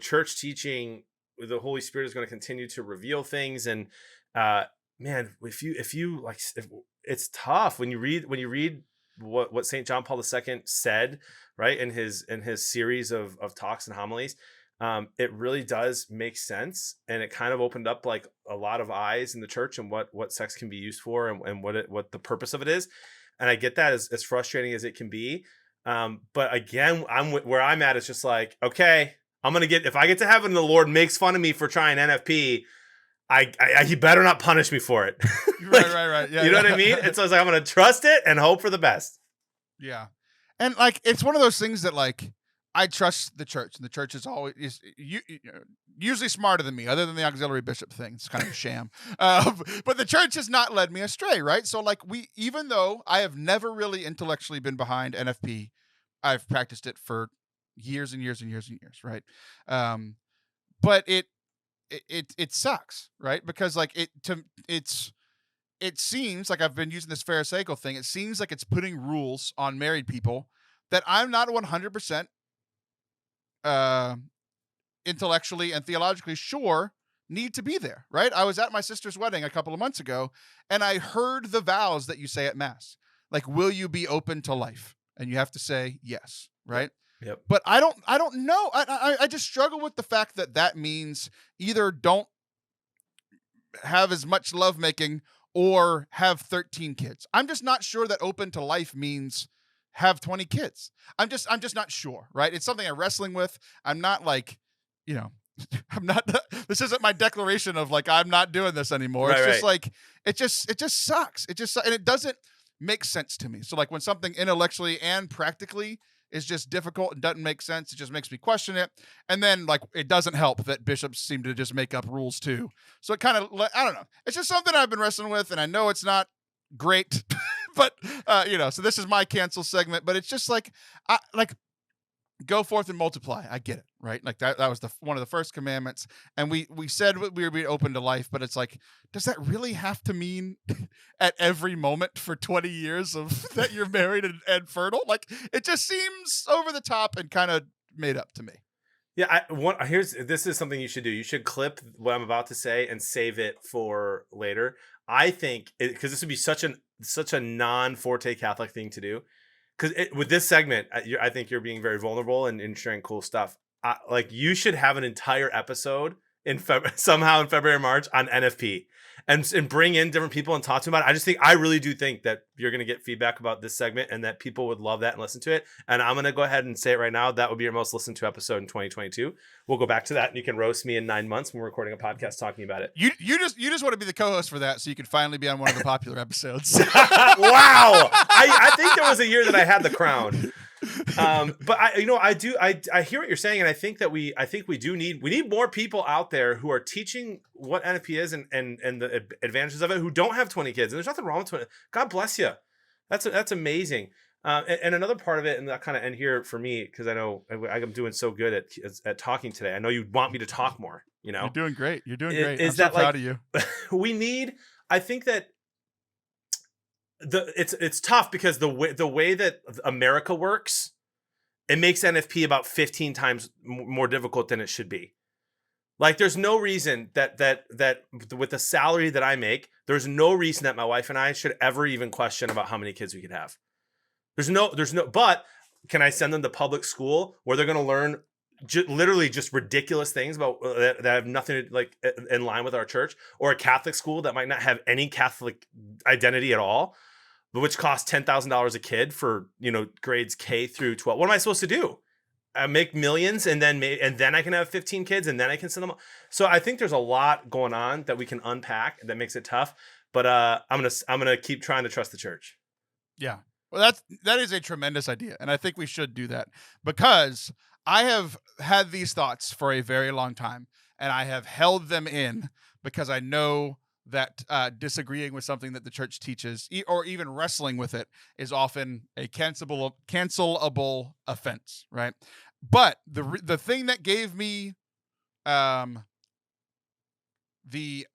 church teaching, the Holy Spirit is going to continue to reveal things. And man, if it's tough when you read what St. John Paul II said, right, in his series of talks and homilies, it really does make sense. And it kind of opened up like a lot of eyes in the church and what sex can be used for and what the purpose of it is. And I get that as frustrating as it can be. But again, where I'm at is just like, okay, if I get to heaven and the Lord makes fun of me for trying NFP, he better not punish me for it. Right. Yeah, you know what I mean? And so it's like, I'm going to trust it and hope for the best. Yeah. And like, it's one of those things that like, I trust the church, and the church is always usually smarter than me, other than the auxiliary bishop thing. It's kind of a sham. But the church has not led me astray, right? So like even though I have never really intellectually been behind NFP, I've practiced it for years and years and years and years, right? But it sucks, right? Because like it seems like I've been using this Pharisaical thing. It seems like it's putting rules on married people that I'm not 100% intellectually and theologically sure need to be there, right? I was at my sister's wedding a couple of months ago, and I heard the vows that you say at Mass. Like, will you be open to life? And you have to say yes, right? Yep. But I don't know. I just struggle with the fact that means either don't have as much lovemaking or have 13 kids. I'm just not sure that open to life means have 20 kids. I'm just not sure, right? It's something I'm wrestling with. I'm not like, I'm not, this isn't my declaration of like, I'm not doing this anymore. It's just like, it just sucks. And it doesn't make sense to me. So like when something intellectually and practically is just difficult and doesn't make sense, it just makes me question it. And then like, it doesn't help that bishops seem to just make up rules too. So it kind of, I don't know. It's just something I've been wrestling with, and I know it's not great, but so this is my cancel segment, but it's just like, go forth and multiply. I get it, right? Like that was one of the first commandments. And we said we were being open to life, but it's like, does that really have to mean at every moment for 20 years of that you're married and fertile? Like it just seems over the top and kind of made up to me. Yeah, this is something you should do. You should clip what I'm about to say and save it for later. I think because this would be such a non-Forte Catholic thing to do. Because with this segment, I think you're being very vulnerable and sharing cool stuff. Like you should have an entire episode somehow in February or March on NFP and bring in different people and talk to them about it. I really do think that you're going to get feedback about this segment and that people would love that and listen to it. And I'm going to go ahead and say it right now. That would be your most listened to episode in 2022. We'll go back to that and you can roast me in 9 months when we're recording a podcast talking about it. You just want to be the co-host for that so you can finally be on one of the popular episodes. Wow. I think there was a year that I had the crown. But I hear what you're saying, and I think we need more people out there who are teaching what NFP is and the advantages of it, who don't have 20 kids. And there's nothing wrong with 20. God bless you. That's amazing. And another part of it, and that kind of end here for me, because I know I'm doing so good at talking today. I know you want me to talk more. You're doing great. I'm so proud of you. I think that it's tough because the way that America works, it makes NFP about 15 times more difficult than it should be. Like there's no reason that with the salary that I make, there's no reason that my wife and I should ever even question about how many kids we could have. There's no, but can I send them to public school where they're going to learn literally just ridiculous things about that have nothing to, like in line with our church, or a Catholic school that might not have any Catholic identity at all? which costs $10,000 a kid for, grades K through 12. What am I supposed to do? I make millions and then I can have 15 kids and then I can send them. So I think there's a lot going on that we can unpack that makes it tough. But I'm gonna keep trying to trust the church. Yeah. Well, that is a tremendous idea, and I think we should do that, because I have had these thoughts for a very long time, and I have held them in because I know that disagreeing with something that the church teaches, or even wrestling with it, is often a cancelable offense, right? But the thing that gave me the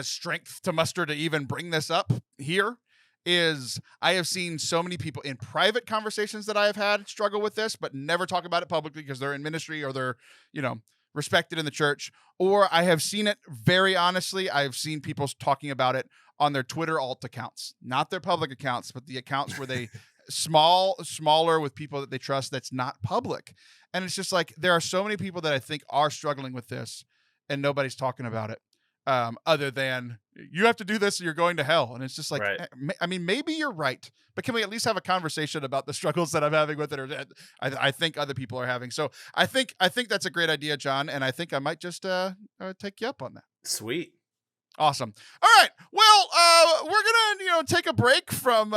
strength to muster to even bring this up here is I have seen so many people in private conversations that I have had struggle with this, but never talk about it publicly because they're in ministry or they're, respected in the church. Or I have seen it very honestly. I've seen people talking about it on their Twitter alt accounts, not their public accounts, but the accounts where they smaller with people that they trust that's not public. And it's just like, there are so many people that I think are struggling with this and nobody's talking about it. Other than you have to do this or you're going to hell. And it's just like, right. I mean, maybe you're right, but can we at least have a conversation about the struggles that I'm having with it, or that I think other people are having? So I think that's a great idea, John. And I think I might just take you up on that. Sweet. Awesome. All right. Well, we're going to, take a break from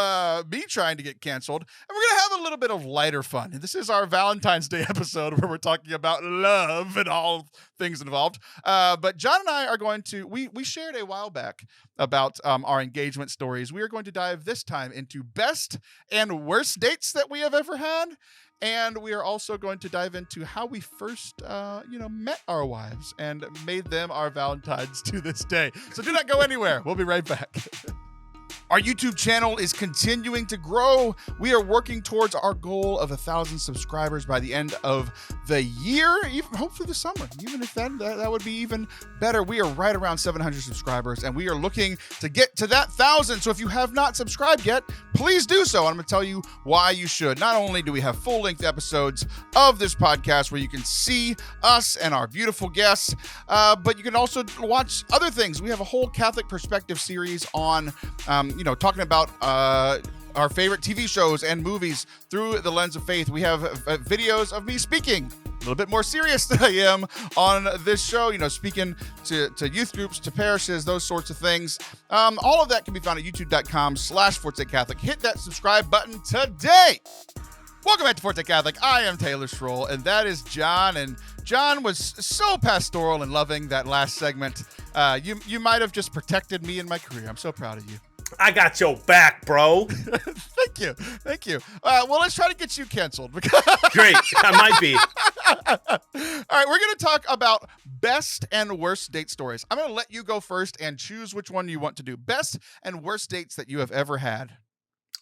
me trying to get canceled, and we're going to have a little bit of lighter fun. This is our Valentine's Day episode where we're talking about love and all things involved. But John and I are going to, we shared a while back about our engagement stories. We are going to dive this time into best and worst dates that we have ever had. And we are also going to dive into how we first, met our wives and made them our Valentines to this day. So do not go anywhere. We'll be right back. Our YouTube channel is continuing to grow. We are working towards our goal of 1,000 subscribers by the end of the year, even hopefully the summer. Even if that would be even better. We are right around 700 subscribers, and we are looking to get to that 1,000. So if you have not subscribed yet, please do so. I'm going to tell you why you should. Not only do we have full-length episodes of this podcast where you can see us and our beautiful guests, but you can also watch other things. We have a whole Catholic perspective series on talking about our favorite TV shows and movies through the lens of faith. We have videos of me speaking a little bit more serious than I am on this show, speaking to youth groups, to parishes, those sorts of things. All of that can be found at youtube.com/Forte Catholic. Hit that subscribe button today. Welcome back to Forte Catholic. I am Taylor Schroll, and that is John. And John was so pastoral and loving that last segment. You might have just protected me in my career. I'm so proud of you. I got your back, bro. Thank you. Well, let's try to get you canceled. Great. I might be. All right, we're going to talk about best and worst date stories. I'm going to let you go first and choose which one you want to do. Best and worst dates that you have ever had.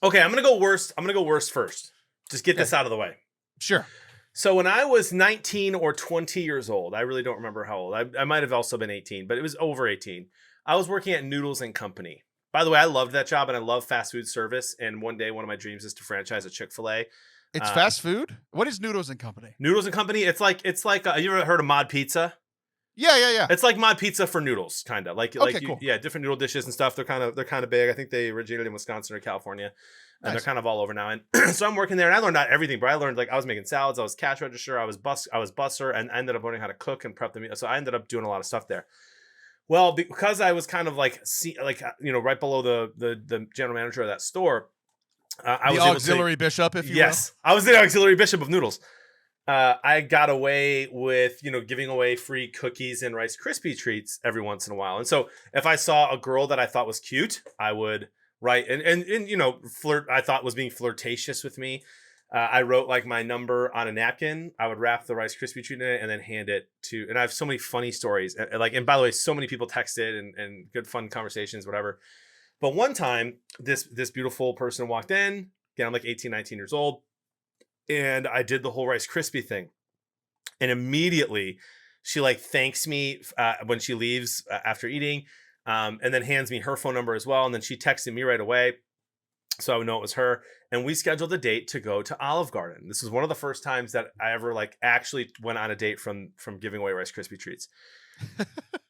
Okay, I'm going to go worst. I'm going to go worst first. Just get this out of the way. Sure. So when I was 19 or 20 years old, I really don't remember how old. I might have also been 18, but it was over 18. I was working at Noodles & Company. By the way, I loved that job and I love fast food service. And one day, one of my dreams is to franchise a Chick-fil-A. It's fast food? What is Noodles & Company? Noodles & Company. It's like you ever heard of Mod Pizza? Yeah. It's like Mod Pizza for noodles, kind of. Cool. Yeah, different noodle dishes and stuff. They're kind of big. I think they originated in Wisconsin or California. And They're kind of all over now. And so I'm working there and I learned not everything, but I learned I was making salads, I was cash register, I was busser, and I ended up learning how to cook and prep the meal. So I ended up doing a lot of stuff there. Well, because I was kind of right below the general manager of that store, I was auxiliary bishop, if you will. Yes, I was the auxiliary bishop of noodles. I got away with, giving away free cookies and Rice Krispie treats every once in a while. And so if I saw a girl that I thought was cute, I would write and flirt. I thought was being flirtatious with me. I wrote my number on a napkin. I would wrap the Rice Krispie treat in it and then hand it to. And I have so many funny stories. And by the way, so many people texted and good fun conversations, whatever. But one time, this beautiful person walked in. Again, I'm 18, 19 years old. And I did the whole Rice Krispie thing. And immediately, she thanks me when she leaves after eating. And then hands me her phone number as well. And then she texted me right away, so I would know it was her. And we scheduled a date to go to Olive Garden. This was one of the first times that I ever actually went on a date from giving away Rice Krispie treats.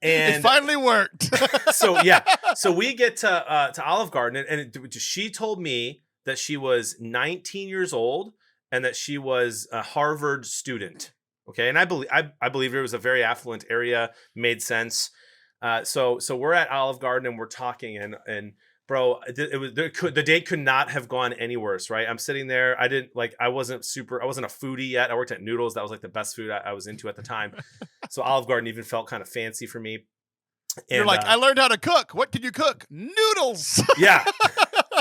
And it finally worked. so we get to Olive Garden, and she told me that she was 19 years old and that she was a Harvard student. Okay, and I believe it was a very affluent area, made sense. So we're at Olive Garden and we're talking, and bro, the date could not have gone any worse, right? I'm sitting there. I wasn't a foodie yet. I worked at Noodles. That was like the best food I was into at the time. So Olive Garden even felt kind of fancy for me. And, you're like, I learned how to cook. What can you cook? Noodles. Yeah.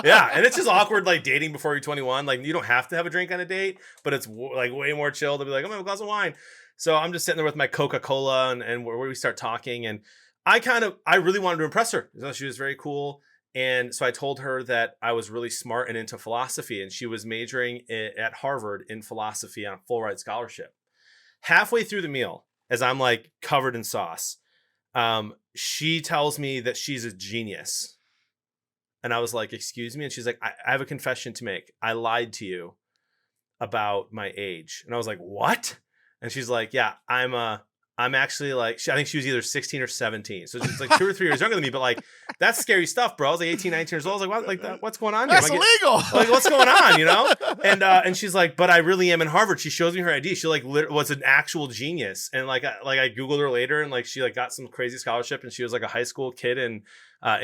Yeah. And it's just awkward, like dating before you're 21. Like you don't have to have a drink on a date, but it's like way more chill to be like, I'm gonna have a glass of wine. So I'm just sitting there with my Coca-Cola and where we start talking. And I really wanted to impress her. She was very cool. And so I told her that I was really smart and into philosophy, and she was majoring at Harvard in philosophy on a full ride scholarship. Halfway through the meal, as I'm like covered in sauce, she tells me that she's a genius. And I was like, excuse me? And she's like, I have a confession to make. I lied to you about my age. And I was like, what? And she's like, yeah, I'm actually like, I think she was either 16 or 17. So she's like 2 or 3 years younger than me, but like, that's scary stuff, bro. I was like 18, 19 years old. I was like, what? Like that, what's going on here? That's illegal. Like, what's going on, you know? And she's like, but I really am in Harvard. She shows me her ID. She like was an actual genius. And like I Googled her later, and like, she like got some crazy scholarship, and she was like a high school kid in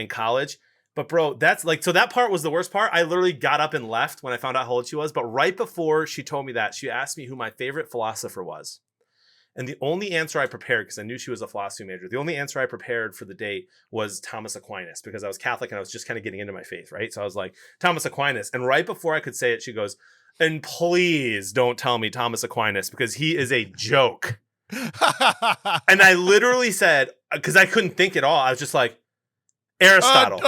college. But bro, that's like, so that part was the worst part. I literally got up and left when I found out how old she was. But right before she told me that, she asked me who my favorite philosopher was. And the only answer I prepared, because I knew she was a philosophy major, the only answer I prepared for the date was Thomas Aquinas, because I was Catholic and I was just kind of getting into my faith, right? So I was like, Thomas Aquinas. And right before I could say it, she goes, and please don't tell me Thomas Aquinas, because he is a joke. And I literally said, because I couldn't think at all, I was just like, Aristotle.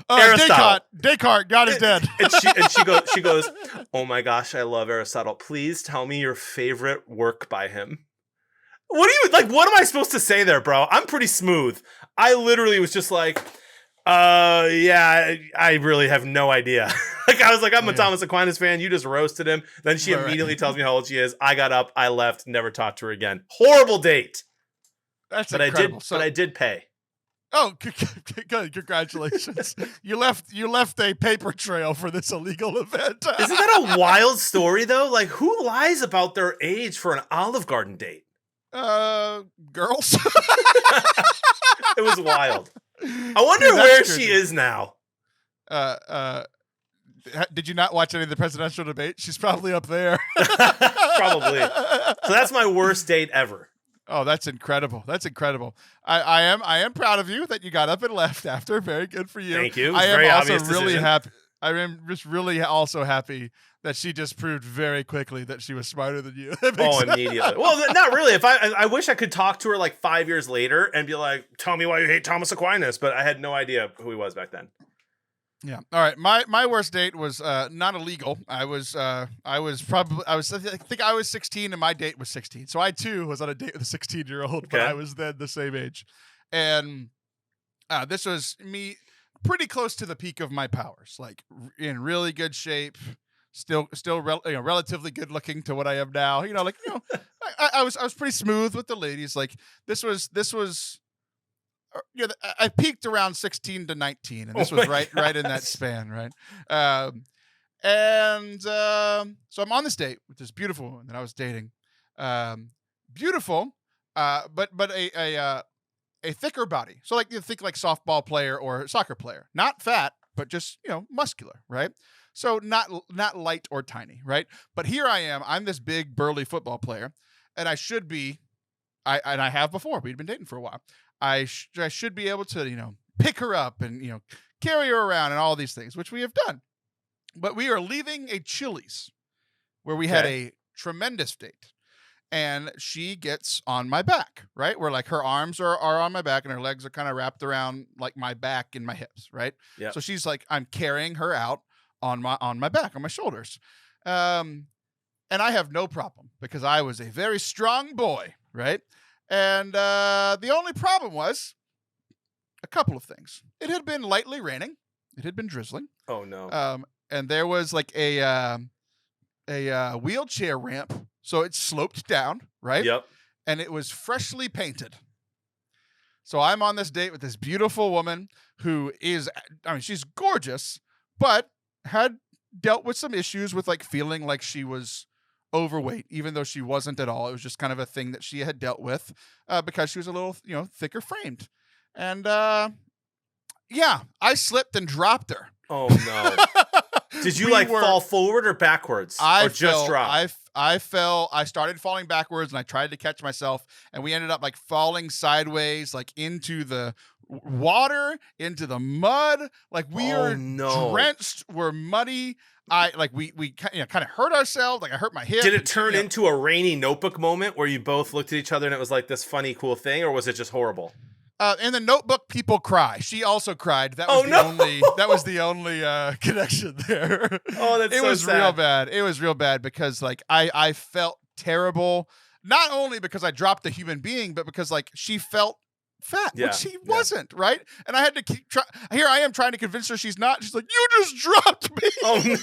Aristotle. Descartes, God is dead. And she goes, oh my gosh, I love Aristotle. Please tell me your favorite work by him. What am I supposed to say there, bro? I'm pretty smooth. I literally was just like, yeah, I really have no idea. Like, I was like, I'm a Thomas Aquinas fan. You just roasted him. Then she immediately tells me how old she is. I got up, I left, never talked to her again. Horrible date. That's incredible. But I did pay. Oh, good! Congratulations! you left a paper trail for this illegal event. Isn't that a wild story though? Like, who lies about their age for an Olive Garden date? Girls. It was wild. I wonder where she is now. Did you not watch any of the presidential debate? She's probably up there. Probably. So that's my worst date ever. Oh, that's incredible. That's incredible. I am proud of you that you got up and left after. Very good for you. Thank you. I am very also obvious really decision. happy. I am just really also happy that she just proved very quickly that she was smarter than you. Immediately. Well, not really. If I wish I could talk to her like 5 years later and be like, tell me why you hate Thomas Aquinas, but I had no idea who he was back then. Yeah. All right. My worst date was not illegal. I think I was 16 and my date was 16. So I too was on a date with a 16-year-old, but I was then the same age. And this was me pretty close to the peak of my powers, like in really good shape, still relatively good looking to what I am now. I was pretty smooth with the ladies. Like this was I peaked around 16 to 19, and this was right in that span, right? So I'm on this date with this beautiful woman that I was dating. Beautiful, but a thicker body. So like you think like softball player or soccer player, not fat, but just muscular, right? So not light or tiny, right? But here I am. I'm this big burly football player, and I should be. I have before. We'd been dating for a while. I should be able to, pick her up and, carry her around and all these things, which we have done. But we are leaving a Chili's where we had a tremendous date. And she gets on my back, right? Where like her arms are on my back and her legs are kind of wrapped around like my back and my hips, right? Yep. So she's like, I'm carrying her out on my back, on my shoulders. And I have no problem because I was a very strong boy, right? And the only problem was a couple of things. It had been lightly raining. It had been drizzling. Oh no. And there was like a wheelchair ramp, so it sloped down, right? Yep. And it was freshly painted. So I'm on this date with this beautiful woman who is, I mean, she's gorgeous, but had dealt with some issues with like feeling like she was overweight, even though she wasn't at all. It was just kind of a thing that she had dealt with because she was a little, thicker framed. And yeah, I slipped and dropped her. Oh no. Did you fall forward or backwards? Or just drop? I fell. I started falling backwards and I tried to catch myself, and we ended up like falling sideways, like into the water, into the mud. Like we are drenched. We're muddy. We kind of hurt ourselves. Like I hurt my hip. Did it turn into a rainy Notebook moment where you both looked at each other and it was like this funny, cool thing, or was it just horrible? In the Notebook, people cry. She also cried. That was the only connection there. Oh, that's so sad. Real bad. It was real bad because like I felt terrible, not only because I dropped a human being, but because like she felt fat, which she wasn't, right? And I had to keep here I am trying to convince her she's not. She's like, you just dropped me. Oh, no.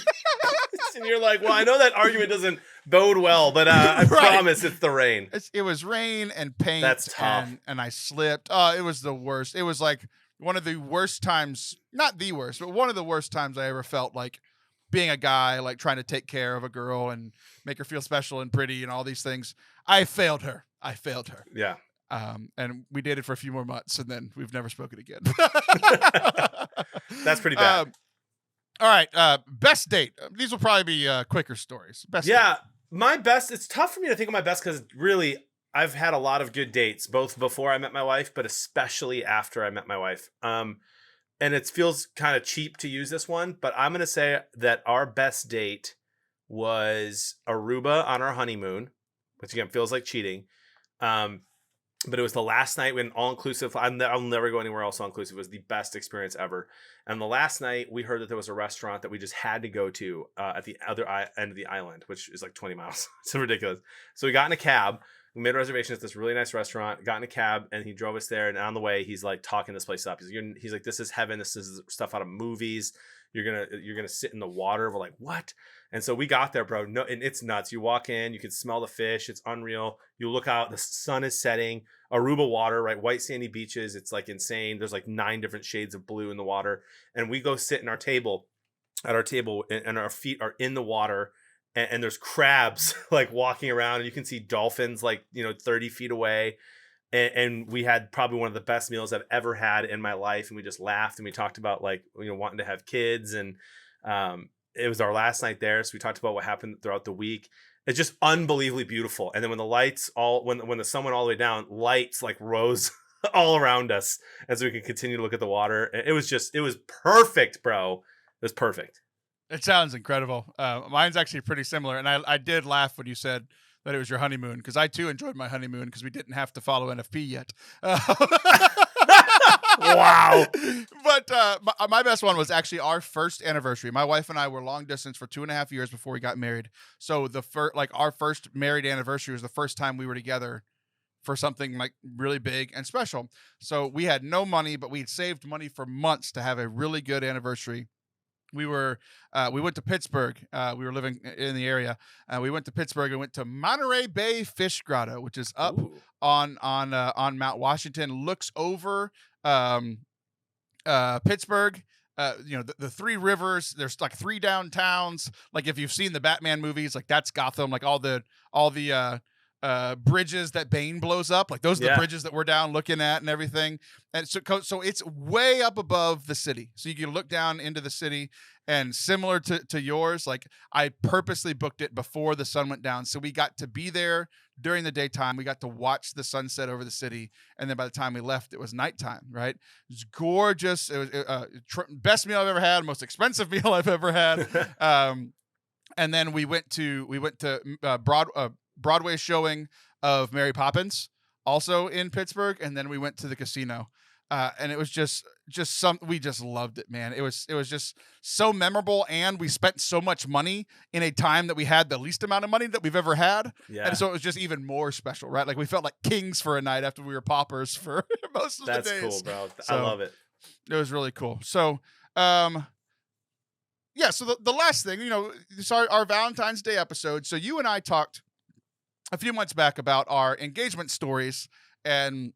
And you're like, well, I know that argument doesn't bode well, but I promise it's the rain. It was rain and paint. That's tough. And I slipped. It was the worst. It was like one of the worst times, not the worst, but one of the worst times I ever felt like being a guy, like trying to take care of a girl and make her feel special and pretty and all these things. I failed her. Yeah. And we dated for a few more months, and then we've never spoken again. That's pretty bad. All right. Best date. These will probably be quicker stories. Best date. My best. It's tough for me to think of my best because really I've had a lot of good dates, both before I met my wife, but especially after I met my wife. And it feels kind of cheap to use this one, but I'm going to say that our best date was Aruba on our honeymoon, which again feels like cheating. But it was the last night when all-inclusive. I'll never go anywhere else all-inclusive. It was the best experience ever. And the last night, we heard that there was a restaurant that we just had to go to at the other end of the island, which is like 20 miles. It's ridiculous. So we got in a cab. We made reservations at this really nice restaurant, got in a cab, and he drove us there. And on the way, he's like talking this place up. He's like, this is heaven. This is stuff out of movies. You're gonna sit in the water. We're like, what? And so we got there, bro. No, and it's nuts. You walk in, you can smell the fish. It's unreal. You look out, the sun is setting. Aruba water, right? White sandy beaches. It's like insane. There's like 9 different shades of blue in the water. And we go sit at our table, and our feet are in the water. And there's crabs like walking around, and you can see dolphins like 30 feet away. And we had probably one of the best meals I've ever had in my life. And we just laughed and we talked about like, wanting to have kids. And it was our last night there. So we talked about what happened throughout the week. It's just unbelievably beautiful. And then when the lights when the sun went all the way down, lights like rose all around us as we could continue to look at the water. It was perfect, bro. It was perfect. It sounds incredible. Mine's actually pretty similar. And I did laugh when you said that it was your honeymoon, because I too enjoyed my honeymoon because we didn't have to follow NFP yet. Wow. But my best one was actually our first anniversary. My wife and I were long distance for 2.5 years before we got married. So our first married anniversary was the first time we were together for something like really big and special. So we had no money, but we had saved money for months to have a really good anniversary. We went to Pittsburgh. We were living in the area. We went to Pittsburgh and went to Monterey Bay Fish Grotto, which is up on Mount Washington. Looks over Pittsburgh. The 3 rivers. There's like 3 downtowns. Like if you've seen the Batman movies, like that's Gotham. Like all the bridges that Bane blows up, like those are the bridges that we're down looking at and everything. And so it's way up above the city, so you can look down into the city. And similar to yours, like I purposely booked it before the sun went down, so we got to be there during the daytime. We got to watch the sunset over the city, and then by the time we left, it was nighttime. Right? It was gorgeous. It was best meal I've ever had, most expensive meal I've ever had. And then we went to Broadway showing of Mary Poppins, also in Pittsburgh, and then we went to the casino, and it was just we just loved it, man. It was just so memorable, and we spent so much money in a time that we had the least amount of money that we've ever had, and so it was just even more special, right? Like we felt like kings for a night after we were paupers for most of the days. That's cool, bro. So I love it. It was really cool. So, yeah. So the last thing, it's our Valentine's Day episode. So you and I talked a few months back about our engagement stories, and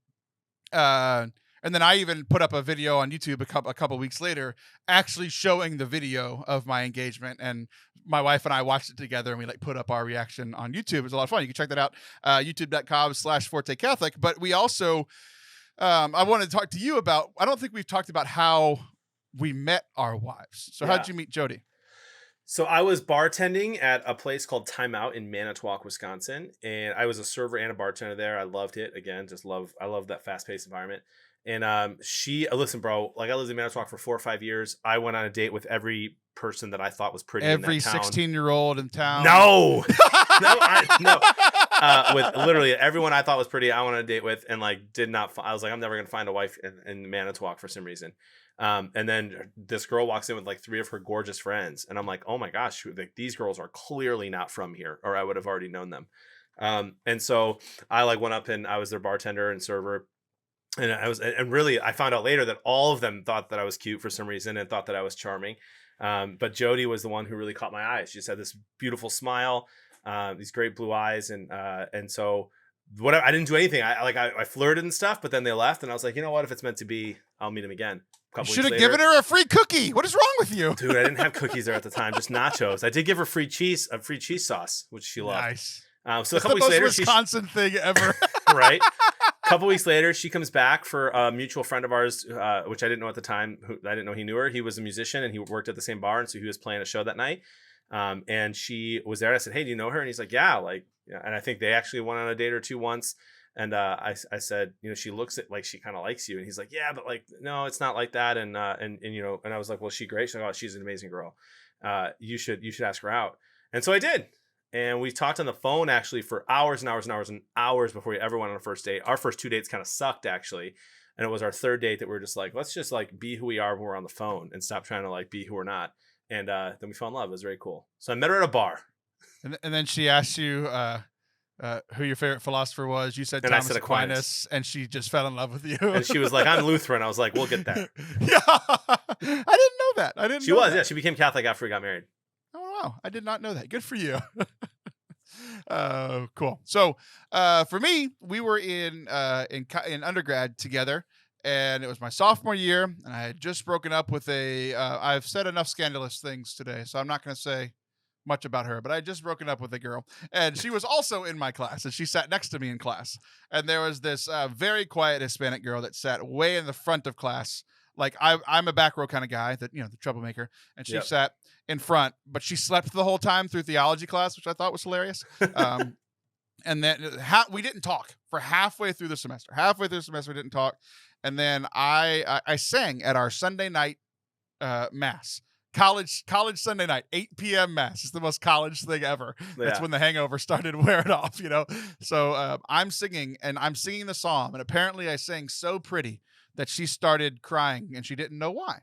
And then I even put up a video on YouTube a couple weeks later, actually showing the video of my engagement. And my wife and I watched it together, and we like put up our reaction on YouTube. It was a lot of fun. You can check that out, youtube.com/Forte Catholic. But we also, I wanted to talk to you about, I don't think we've talked about how we met our wives. So how'd you meet Jody? So I was bartending at a place called Time Out in Manitowoc, Wisconsin. And I was a server and a bartender there. I loved it. Again, I love that fast-paced environment. And listen, bro, like I lived in Manitowoc for 4 or 5 years. I went on a date with every person that I thought was pretty in that town. Every 16-year-old in town. No. No. With literally everyone I thought was pretty, I went on a date with, and like I was like, I'm never going to find a wife in Manitowoc for some reason. And then this girl walks in with like 3 of her gorgeous friends. And I'm like, oh my gosh, like, these girls are clearly not from here, or I would have already known them. And so I like went up and I was their bartender and server. And I found out later that all of them thought that I was cute for some reason and thought that I was charming. But Jody was the one who really caught my eye. She just had this beautiful smile, these great blue eyes. And so I didn't do anything. I flirted and stuff, but then they left, and I was like, you know what? If it's meant to be, I'll meet him again. You should have given her a free cookie. What is wrong with you? Dude, I didn't have cookies there at the time, just nachos. I did give her a free cheese sauce, which she loved. Nice. So a couple weeks later, Wisconsin thing ever. Right. A couple weeks later, she comes back for a mutual friend of ours, which I didn't know at the time. I didn't know he knew her. He was a musician, and he worked at the same bar, and so he was playing a show that night. And she was there. I said, "Hey, do you know her?" And he's like, "Yeah." And I think they actually went on a date or two once. And I said, she looks at like she kind of likes you. And he's like, "Yeah, but like, no, it's not like that." And I was like, "Well, she's great." She's like, "Oh, she's an amazing girl. You should ask her out." And so I did. And we talked on the phone actually for hours and hours and hours and hours before we ever went on a first date. Our first 2 dates kind of sucked actually. And it was our third date that we were just like, let's just like be who we are when we're on the phone and stop trying to like be who we're not. And then we fell in love. It was very cool. So I met her at a bar. And then she asked you who your favorite philosopher was. You said Thomas Aquinas, and she just fell in love with you. And she was like, "I'm Lutheran." I was like, "We'll get that." Yeah, I didn't know that. She was. Yeah, she became Catholic after we got married. Oh wow, I did not know that. Good for you. Cool. So for me, we were in undergrad together. And it was my sophomore year, and I had just broken up with I've said enough scandalous things today, so I'm not going to say much about her, but I had just broken up with a girl, and she was also in my class, and she sat next to me in class. And there was this very quiet Hispanic girl that sat way in the front of class. Like I'm a back row kind of guy, that, the troublemaker, and she sat in front, but she slept the whole time through theology class, which I thought was hilarious. And then we didn't talk for halfway through the semester. We didn't talk. And then I sang at our Sunday night mass, college Sunday night, 8 p.m. mass. It's the most college thing ever. That's when the hangover started wearing off, So I'm singing the psalm, and apparently I sang so pretty that she started crying, and she didn't know why.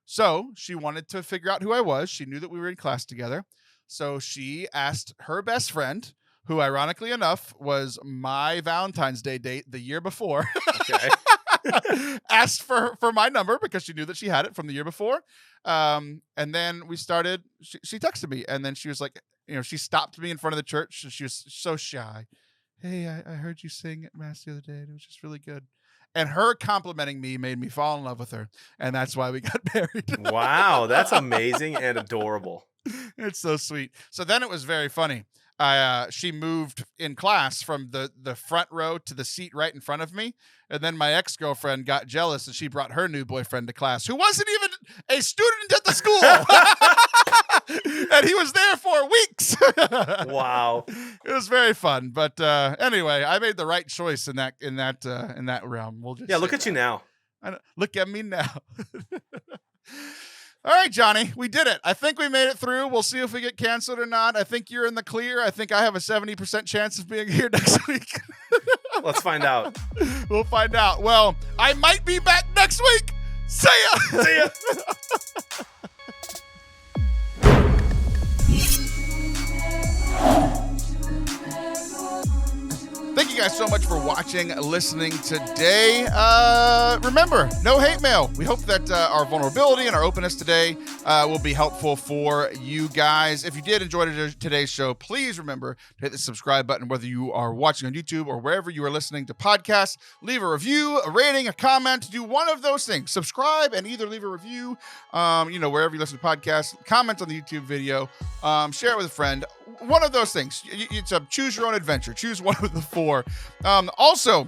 So she wanted to figure out who I was. She knew that we were in class together. So she asked her best friend, who ironically enough was my Valentine's Day date the year before. Okay. Asked for my number because she knew that she had it from the year before. And then we started, she texted me, and then she was like, she stopped me in front of the church, and she was so shy. "Hey, I heard you sing at mass the other day, and it was just really good." And her complimenting me made me fall in love with her. And that's why we got married. Wow. That's amazing and adorable. It's so sweet. So then it was very funny. She moved in class from the front row to the seat right in front of me. And then my ex-girlfriend got jealous, and she brought her new boyfriend to class, who wasn't even a student at the school. And he was there for weeks. Wow. It was very fun. But anyway, I made the right choice in that realm. We'll just look at you now. Look at me now. All right, Johnny, we did it. I think we made it through. We'll see if we get canceled or not. I think you're in the clear. I think I have a 70% chance of being here next week. Let's find out. We'll find out. Well, I might be back next week. See ya. See ya. Thank you guys so much for watching, listening today. Remember, no hate mail. We hope that our vulnerability and our openness today will be helpful for you guys. If you did enjoy today's show, please remember to hit the subscribe button, whether you are watching on YouTube or wherever you are listening to podcasts. Leave a review, a rating, a comment. Do one of those things. Subscribe and either leave a review, wherever you listen to podcasts. Comment on the YouTube video. Share it with a friend. One of those things. It's a choose your own adventure. Choose one of the four. Also,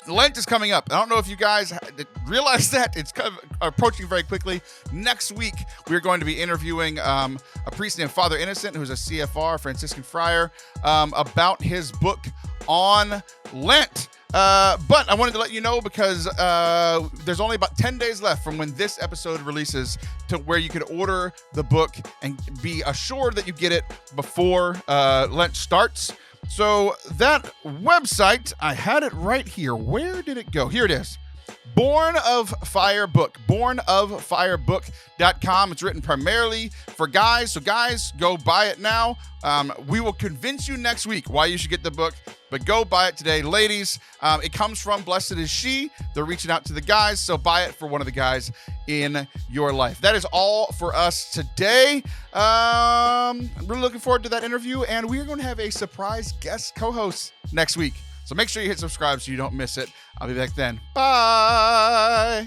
Lent is coming up. I don't know if you guys realize that. It's kind of approaching very quickly. Next week, we're going to be interviewing a priest named Father Innocent, who's a CFR, Franciscan friar, about his book on Lent. But I wanted to let you know because there's only about 10 days left from when this episode releases to where you could order the book and be assured that you get it before Lent starts. So that website, I had it right here. Where did it go? Here it is. Born of Fire Book, bornofirebook.com. It's written primarily for guys. So guys, go buy it now. We will convince you next week why you should get the book, but go buy it today. Ladies, it comes from Blessed is She. They're reaching out to the guys, so buy it for one of the guys in your life. That is all for us today. I'm really looking forward to that interview, and we're going to have a surprise guest co-host next week. So make sure you hit subscribe so you don't miss it. I'll be back then. Bye.